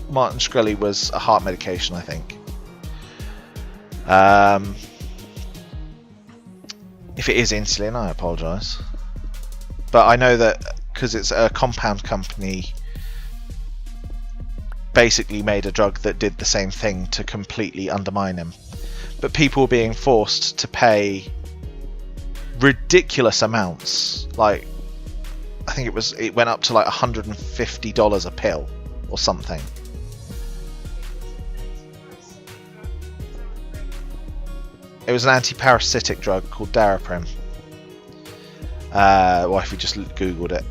Martin Shkreli was a heart medication, I think. If it is insulin, I apologise. But I know that because it's a compound company, basically made a drug that did the same thing to completely undermine him. But people were being forced to pay ridiculous amounts. Like, I think it went up to like $150 a pill or something. It was an anti-parasitic drug called Daraprim. Well, if you just googled it.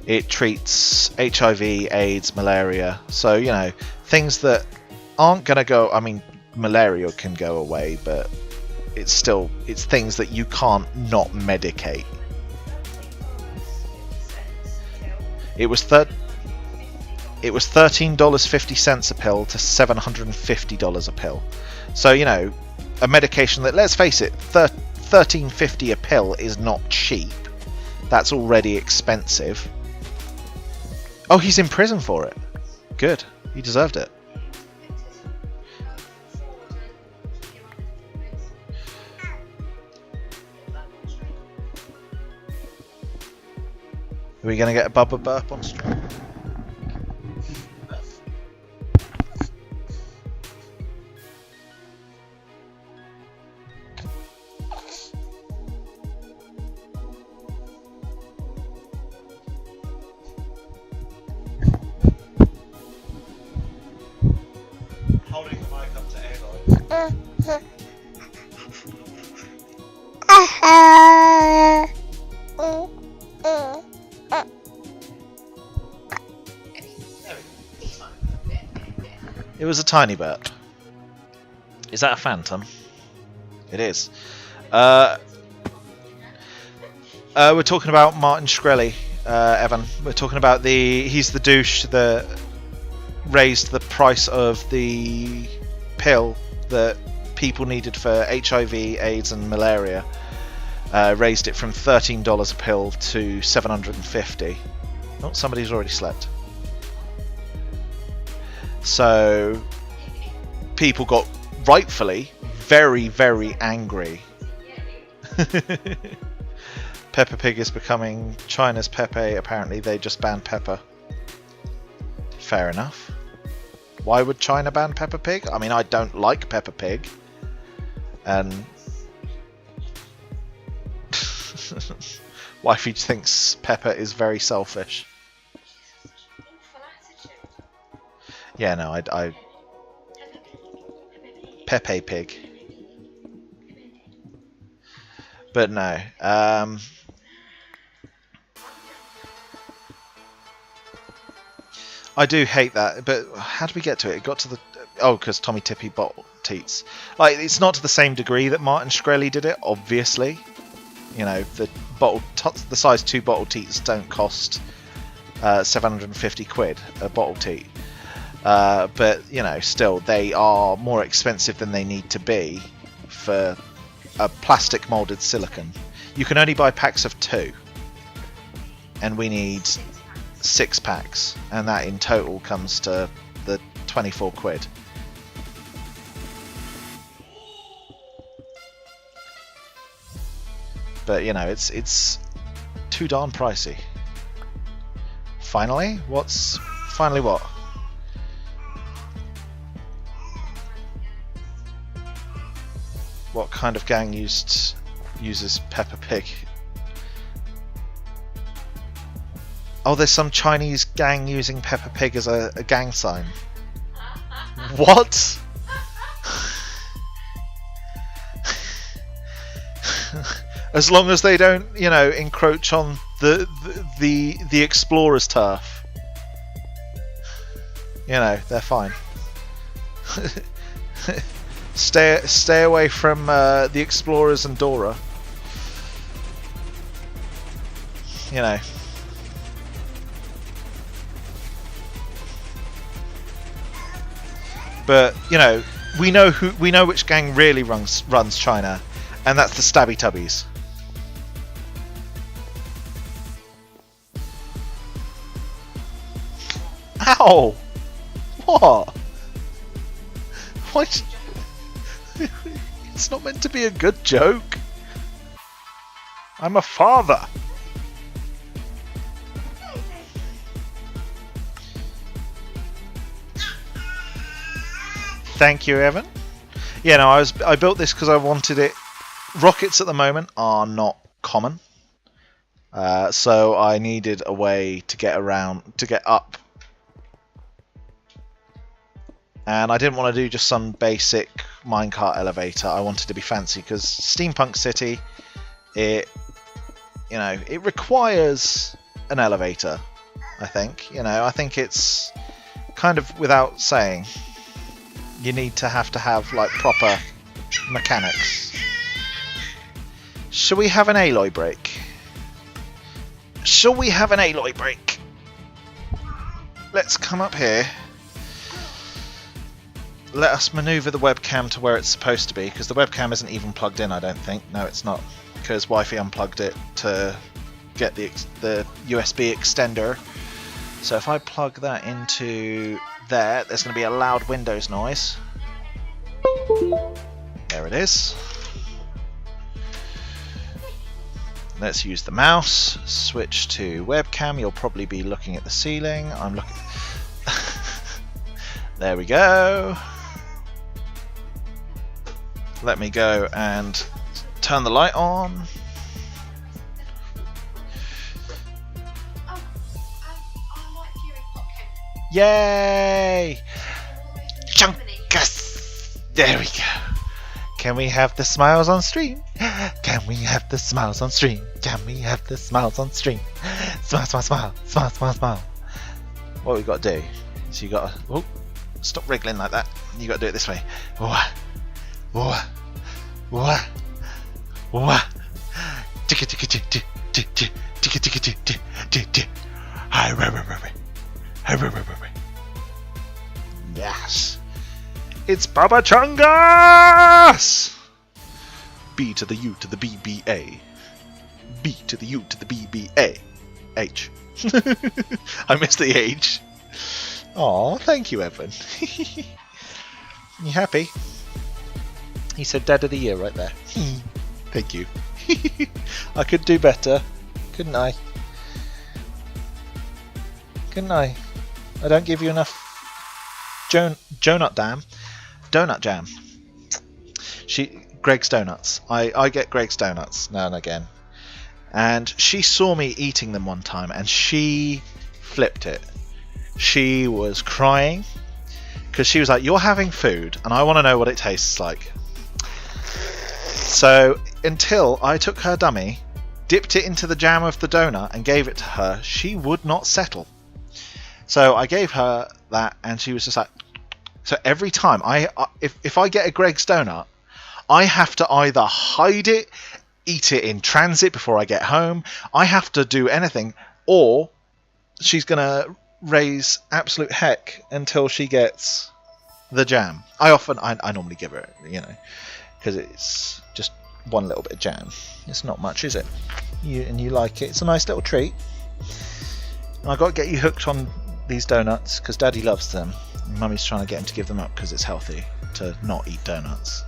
It treats HIV, AIDS, malaria. So, you know, things that aren't going to go... I mean, malaria can go away, but it's things that you can't not medicate. It was $13.50 a pill to $750 a pill. So, you know, a medication that, let's face it, $13.50 a pill is not cheap. That's already expensive. Oh, he's in prison for it. Good. He deserved it. Are we going to get a Bubba burp on stream? Holding the mic up to Aloy. It was a tiny burp. Is that a phantom? It is. We're talking about Martin Shkreli, Evan. We're talking about he's the douche that raised the price of the pill that people needed for HIV, AIDS and malaria. Raised it from $13 a pill to $750. Oh, somebody's already slept. So people got rightfully very, very angry. Peppa Pig is becoming China's Pepe. Apparently they just banned Peppa. Fair enough. Why would China ban Peppa Pig? I mean, I don't like Peppa Pig. And wifey thinks Peppa is very selfish. Yeah, no, I Pepe Pig. But no. I do hate that, but how did we get to it? It got to the... Oh, because Tommy Tippy bottle teats. Like, it's not to the same degree that Martin Shkreli did it, obviously. You know, the size 2 bottle teats don't cost 750 quid a bottle teat. But, you know, still, they are more expensive than they need to be for a plastic moulded silicon. You can only buy packs of 2. And we need 6 packs. And that in total comes to the 24 quid. But, you know, it's too darn pricey. Finally? Finally what? What kind of gang uses Peppa Pig? Oh, there's some Chinese gang using Peppa Pig as a gang sign. What? As long as they don't, you know, encroach on the explorer's turf, you know, they're fine. Stay away from the explorers and Dora. You know. But you know, we know which gang really runs China, and that's the Stabby Tubbies. Ow! What? What? It's not meant to be a good joke. I'm a father. Thank you, Evan. Yeah, no, I built this because I wanted it. Rockets at the moment are not common, so I needed a way to get up. And I didn't want to do just some basic minecart elevator. I wanted to be fancy because Steampunk City, it requires an elevator. I think, I think it's kind of without saying. You need to have like proper mechanics. Shall we have an alloy break? Shall we have an alloy break? Let's come up here. Let us maneuver the webcam to where it's supposed to be, because the webcam isn't even plugged in, I don't think. No, it's not, because Wi-Fi unplugged it to get the USB extender. So if I plug that into there, there's going to be a loud Windows noise. There it is. Let's use the mouse. Switch to webcam. You'll probably be looking at the ceiling. I'm looking. There we go. Let me go and turn the light on. Yay! Chunkus! There we go. Can we have the smiles on stream? Can we have the smiles on stream? Can we have the smiles on stream? Smile, smile, smile, smile, smile, smile. What we've got to do is you got to... Oh, stop wriggling like that. You got to do it this way. Wah, wah, wah, wah. Ticka, ticka, ticka, ticka, ticka, ticka, ticka, ticka, ticka. Hi, right, right, right, right. Yes, it's Baba Chungus! B to the U to the BBA. B to the U to the BBA. H. I missed the H. Aw, thank you, Evan. You happy? He said Dad of the Year right there. Thank you. I could do better, couldn't I? Couldn't I? I don't give you enough donut jam. Greg's Donuts. I get Greg's Donuts now and again. And she saw me eating them one time and she flipped it. She was crying because she was like, "You're having food and I want to know what it tastes like." So until I took her dummy, dipped it into the jam of the donut and gave it to her, she would not settle. So I gave her that, and she was just like. So every time if I get a Greg's donut, I have to either hide it, eat it in transit before I get home. I have to do anything, or she's gonna raise absolute heck until she gets the jam. I normally give her, because it's just one little bit of jam. It's not much, is it? And you like it. It's a nice little treat. And I got to get you hooked on these donuts because Daddy loves them. Mummy's trying to get him to give them up because it's healthy to not eat donuts.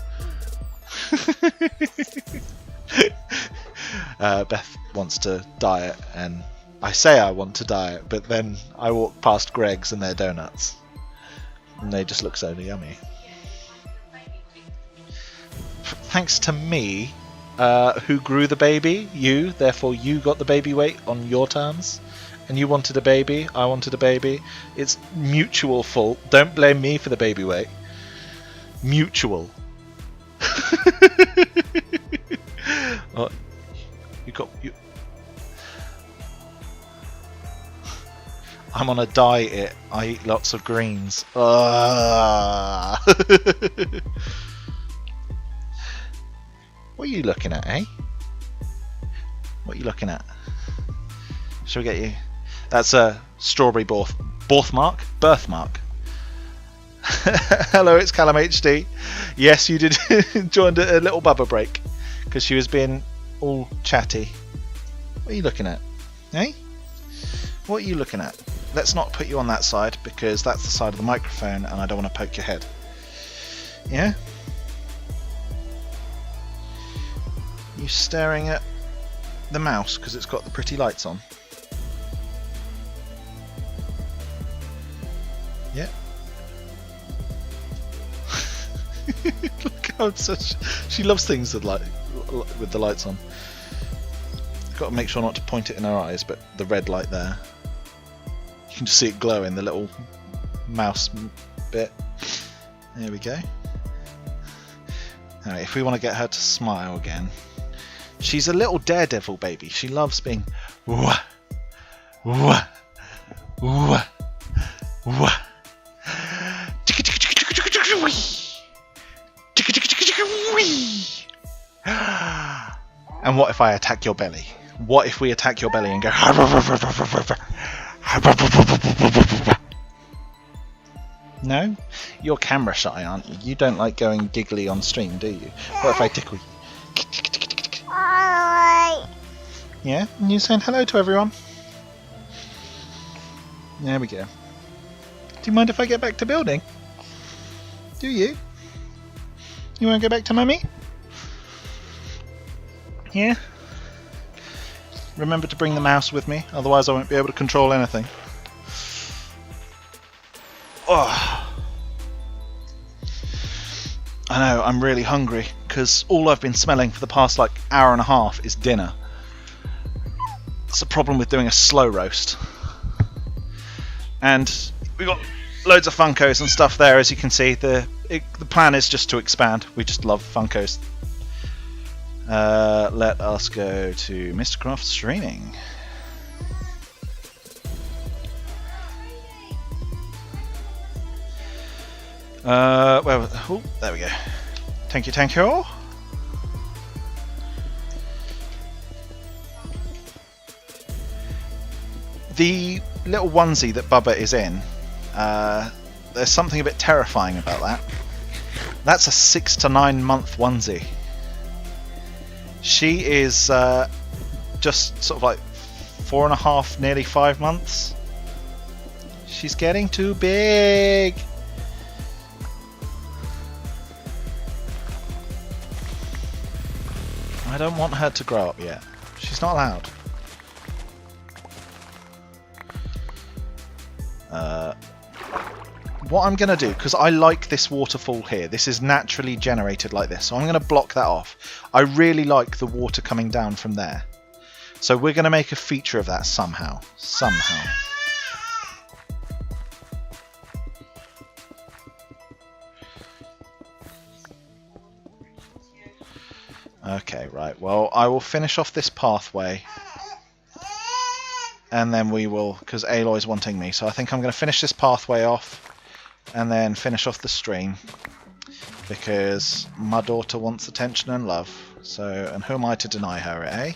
Beth wants to diet, and I say I want to diet, but then I walk past Greg's and their donuts, and they just look so yummy. Thanks to me, who grew the baby, you, therefore you got the baby weight on your terms. And you wanted a baby, I wanted a baby. It's mutual fault. Don't blame me for the baby weight. Mutual. Oh, you. I'm on a diet. I eat lots of greens. What are you looking at, eh? What are you looking at? Shall we get you? That's a strawberry birthmark. Hello, it's Callum HD. Yes, you did joined a little bubba break because she was being all chatty. What are you looking at? Eh? What are you looking at? Let's not put you on that side because that's the side of the microphone and I don't want to poke your head. Yeah? You staring at the mouse because it's got the pretty lights on? Yeah. Look how obsessed she loves things with the lights on. Got to make sure not to point it in her eyes, but the red light there, you can just see it glowing, the little mouse bit. There we go. Now, if we want to get her to smile again, she's a little daredevil baby. She loves being wah, wah, wah, wah. And what if I attack your belly? What if we attack your belly and go? No? You're camera shy, aren't you? You don't like going giggly on stream, do you? What if I tickle you? Yeah? And you saying hello to everyone? There we go. Do you mind if I get back to building? Do you? You want to go back to Mummy? Yeah? Remember to bring the mouse with me, otherwise I won't be able to control anything. Oh. I know, I'm really hungry, because all I've been smelling for the past hour and a half is dinner. That's the problem with doing a slow roast. And we've got loads of Funkos and stuff there, as you can see. The plan is just to expand. We just love Funkos. Let us go to Mr. Craft Streaming. Oh, there we go. Thank you, thank you. The little onesie that Bubba is in, there's something a bit terrifying about that. That's a 6 to 9 month onesie. She is just sort of 4.5, nearly 5 months. She's getting too big. I don't want her to grow up yet. She's not allowed. What I'm going to do, because I like this waterfall here, this is naturally generated like this, so I'm going to block that off. I really like the water coming down from there. So we're going to make a feature of that somehow. Somehow. Okay, right. Well, I will finish off this pathway. and then we will, because Aloy's wanting me, so I think I'm going to finish this pathway off and then finish off the stream, because my daughter wants attention and love. So, and who am I to deny her, eh?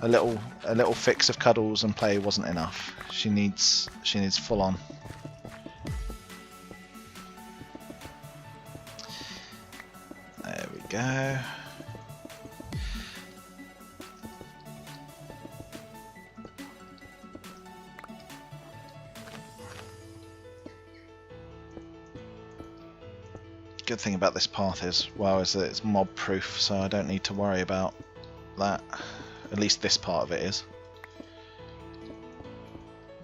A little fix of cuddles and play wasn't enough. She needs full on. There we go. Good thing about this path is, well, is that it's mob proof, so I don't need to worry about that. At least this part of it is.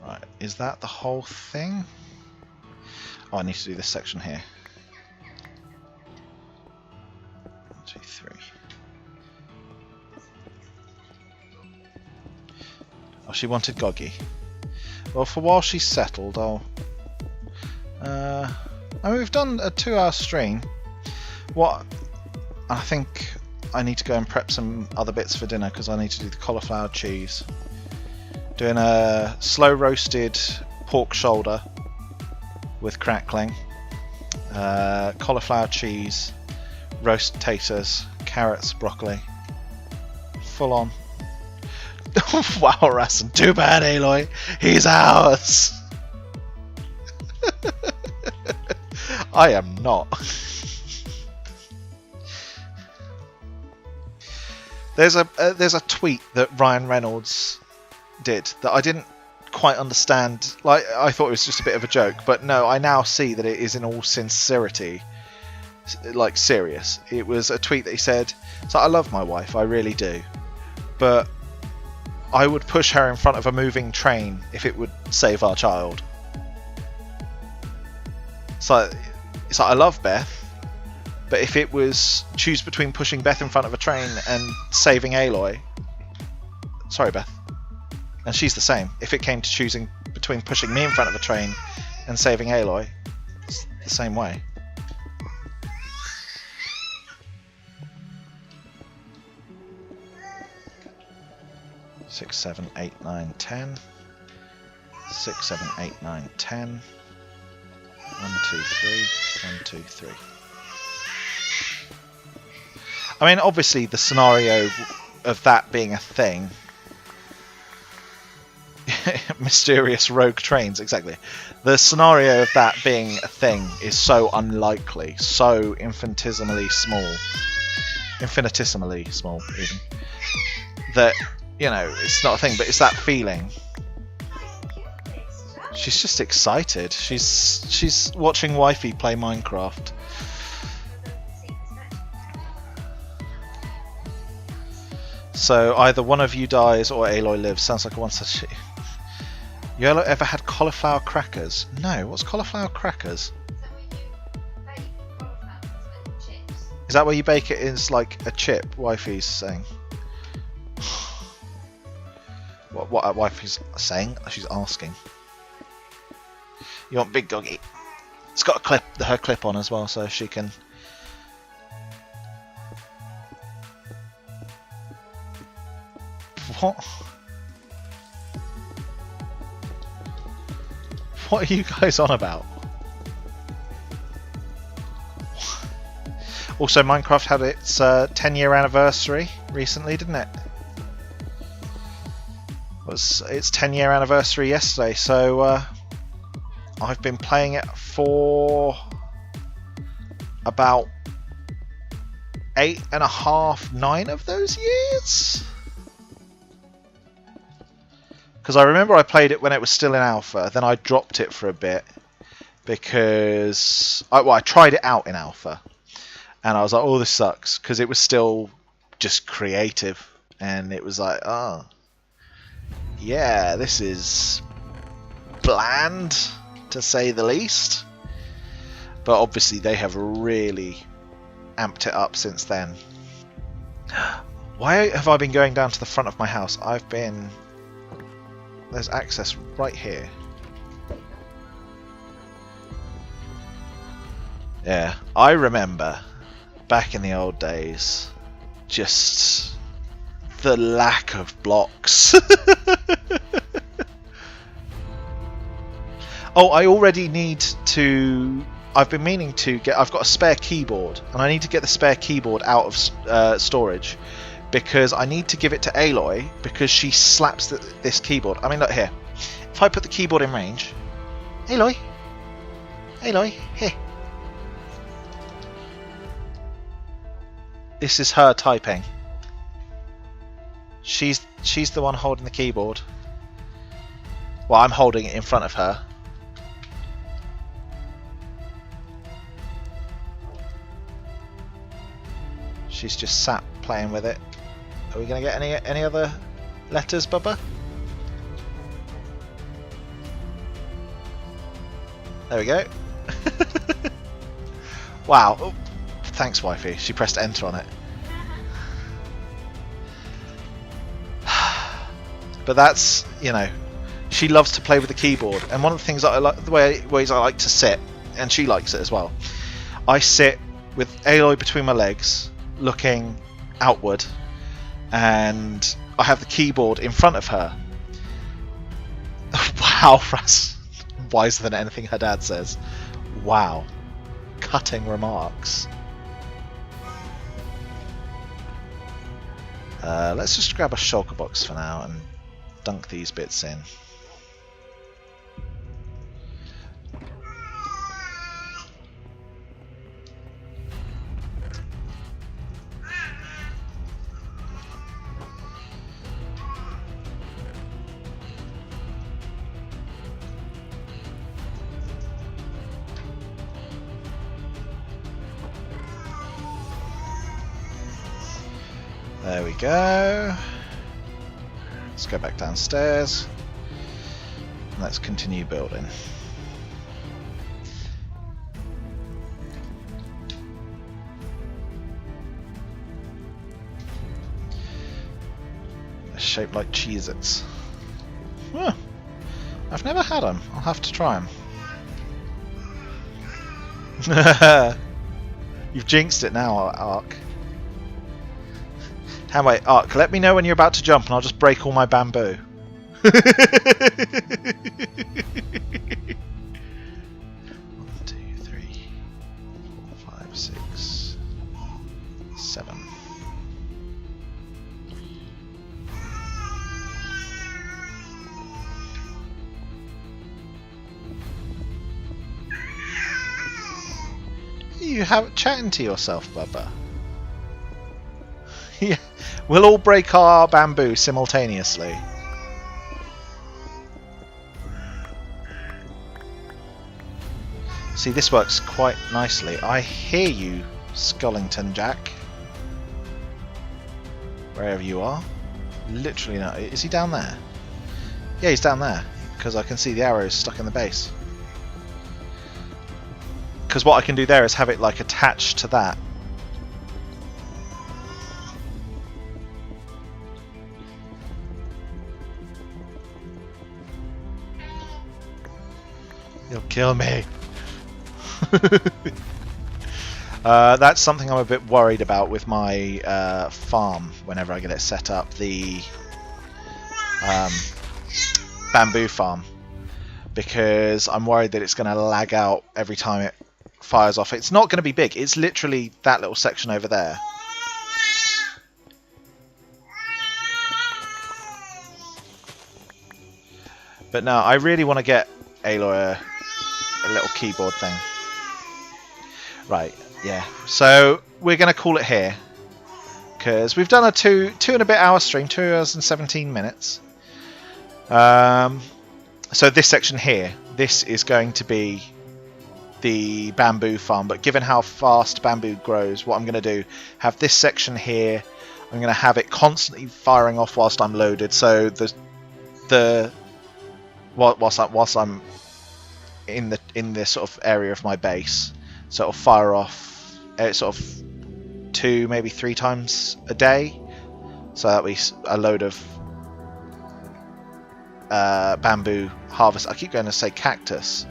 Right, is that the whole thing? Oh, I need to do this section here. 1, 2, 3. Oh, she wanted Goggy. Well, for while she's settled, I'll... I mean, we've done a 2-hour stream. What I think I need to go and prep some other bits for dinner, because I need to do the cauliflower cheese. Doing a slow roasted pork shoulder with crackling, cauliflower cheese, roast potatoes, carrots, broccoli. Full on. Wow, Rassen, too bad, Aloy. He's ours. I am not. There's a tweet that Ryan Reynolds did that I didn't quite understand. Like, I thought it was just a bit of a joke, but no, I now see that it is in all sincerity, like, serious. It was a tweet that he said, so I love my wife, I really do, but I would push her in front of a moving train if it would save our child. So it's like, I love Beth, but if it was choose between pushing Beth in front of a train and saving Aloy, sorry Beth, and she's the same. If it came to choosing between pushing me in front of a train and saving Aloy, it's the same way. Six, 7, 8, 9, 10. 6, 7, 8, 9, 10. 1, 2, 3. 1, 2, 3. I mean, obviously, the scenario of that being a thing, mysterious rogue trains, exactly. The scenario of that being a thing is so unlikely, so infinitesimally small, even, that, you know, it's not a thing. But it's that feeling. She's just excited. She's watching Wifey play Minecraft. So either one of you dies or Aloy lives. Sounds like a one-such. You ever had cauliflower crackers? No. What's cauliflower crackers? Is that where you bake it as like a chip? Wifey's saying. What Wifey's saying? She's asking. You want Big Doggy? It's got her clip on as well, so she can. What? What are you guys on about? Also, Minecraft had its 10-year anniversary recently, didn't it? It was its 10-year anniversary yesterday, so I've been playing it for about 8.5, 9 of those years. Because I remember I played it when it was still in alpha, then I dropped it for a bit because I tried it out in alpha, and I was like, oh, this sucks, because it was still just creative, and it was like, oh, yeah, this is bland, to say the least. But obviously they have really amped it up since then. Why have I been going down to the front of my house? There's access right here. Yeah, I remember back in the old days just The lack of blocks. Oh, I already need to... I've been meaning to get... I've got a spare keyboard, and I need to get the spare keyboard out of storage, because I need to give it to Aloy, because she slaps this keyboard. I mean, look here. If I put the keyboard in range... Aloy! Aloy, here. This is her typing. She's the one holding the keyboard. Well, I'm holding it in front of her. She's just sat playing with it. Are we going to get any other letters, Bubba? There we go. Wow. Oh, thanks, wifey. She pressed enter on it. But that's, you know, she loves to play with the keyboard. And one of the things that I like, the ways I like to sit, and she likes it as well. I sit with Aloy between my legs, looking outward, and I have the keyboard in front of her. Wow, that's wiser than anything her dad says. Wow. Cutting remarks. Let's just grab a shulker box for now and dunk these bits in. There we go. Let's go back downstairs. Let's continue building. They're shaped like Cheez-Its. Huh. I've never had them. I'll have to try them. You've jinxed it now, Ark. How wait, Ark, let me know when you're about to jump and I'll just break all my bamboo. 1, 2, 3, 4, 5, 6, 7. You have chatting to yourself, Bubba. Yeah, we'll all break our bamboo simultaneously. See, this works quite nicely. I hear you, Skullington Jack. Wherever you are. Literally no. Is he down there? Yeah, he's down there. Because I can see the arrows stuck in the base. Because what I can do there is have it like attached to that. You'll kill me. That's something I'm a bit worried about with my farm whenever I get it set up, the bamboo farm, because I'm worried that it's going to lag out every time it fires off. It's not going to be big, it's literally that little section over there. But no, I really want to get Aloy a little keyboard thing. Right, yeah. So we're going to call it here, because we've done a two and a bit hour stream, 2 hours and 17 minutes. So this section here, this is going to be the bamboo farm, but given how fast bamboo grows, what I'm going to do, have this section here, I'm going to have it constantly firing off whilst I'm loaded, so whilst I'm in this sort of area of my base, so it'll fire off sort of 2, maybe 3 times a day, so that'll be a load of bamboo harvest. I keep going to say cactus.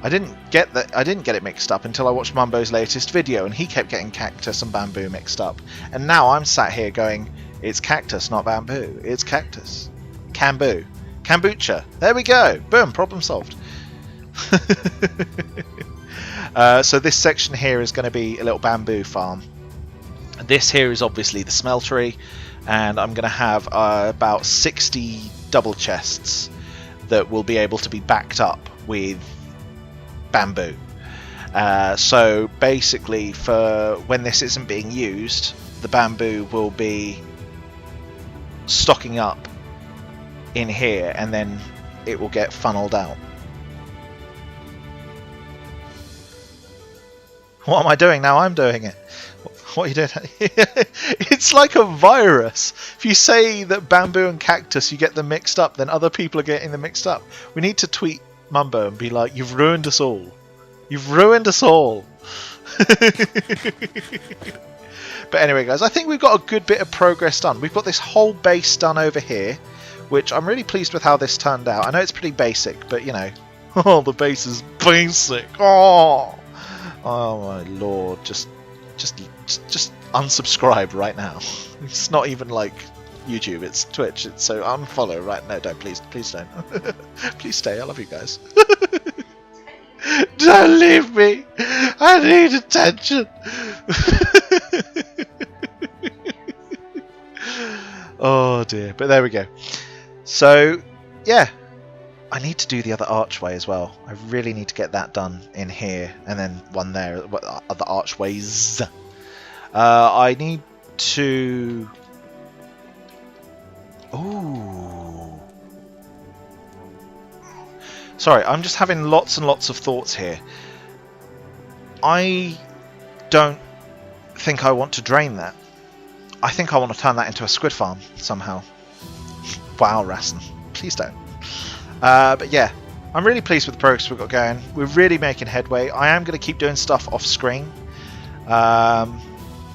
I didn't get it mixed up until I watched Mumbo's latest video, and he kept getting cactus and bamboo mixed up. And now I'm sat here going, It's cactus, not bamboo. It's cactus. Cambu. Kombucha. There we go. Boom. Problem solved. So this section here is going to be a little bamboo farm. This here is obviously the smeltery, and I'm going to have about 60 double chests that will be able to be backed up with bamboo. So basically, for when this isn't being used, the bamboo will be stocking up in here, and then it will get funneled out. What am I doing now? I'm doing it. What are you doing? It's like a virus. If you say that bamboo and cactus, you get them mixed up, then other people are getting them mixed up. We need to tweet Mumbo and be like, you've ruined us all. You've ruined us all. But anyway, guys, I think we've got a good bit of progress done. We've got this whole base done over here, which I'm really pleased with how this turned out. I know it's pretty basic, but you know, oh, the base is basic. Oh my lord, just unsubscribe right now. It's not even like YouTube, it's Twitch. It's so unfollow right now. Don't, please don't. Please stay. I love you guys. Don't leave me. I need attention. Oh dear, but there we go. So yeah, I need to do the other archway as well. I really need to get that done in here, and then one there, other archways. I need to... Ooh. Sorry, I'm just having lots and lots of thoughts here. I don't think I want to drain that. I think I want to turn that into a squid farm somehow. Wow, Rassen. Please don't. But yeah, I'm really pleased with the progress we've got going. We're really making headway. I am going to keep doing stuff off screen.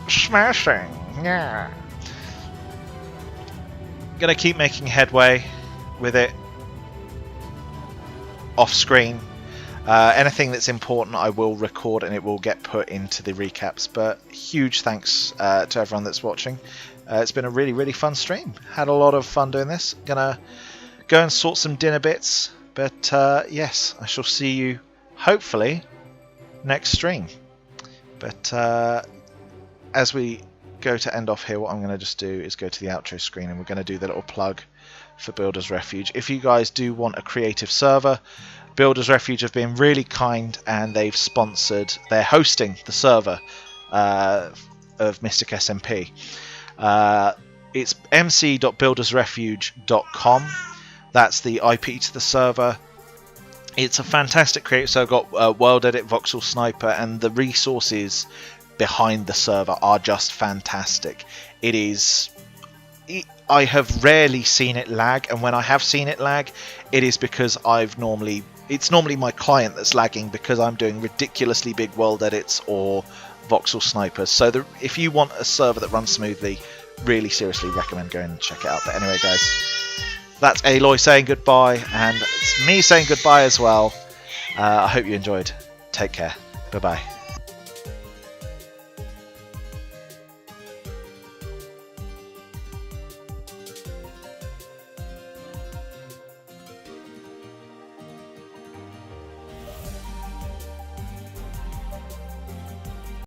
Smashing. Yeah. Going to keep making headway with it off screen. Anything that's important I will record and it will get put into the recaps. But huge thanks to everyone that's watching. It's been a really, really fun stream. Had a lot of fun doing this. Gonna go and sort some dinner bits. But yes, I shall see you hopefully next stream. But as we go to end off here, what I'm going to just do is go to the outro screen, and we're going to do the little plug for Builders Refuge. If you guys do want a creative server, Builders Refuge have been really kind, and they're hosting the server of Mystic SMP. It's mc.buildersrefuge.com. That's the IP to the server. It's a fantastic creative server. Got World Edit, Voxel Sniper, and the resources behind the server are just fantastic. I have rarely seen it lag, and when I have seen it lag, it is because it's normally my client that's lagging because I'm doing ridiculously big world edits or voxel snipers. So if you want a server that runs smoothly, really seriously recommend going and check it out. But anyway, guys, that's Aloy saying goodbye, and it's me saying goodbye as well. I hope you enjoyed. Take care. Bye bye.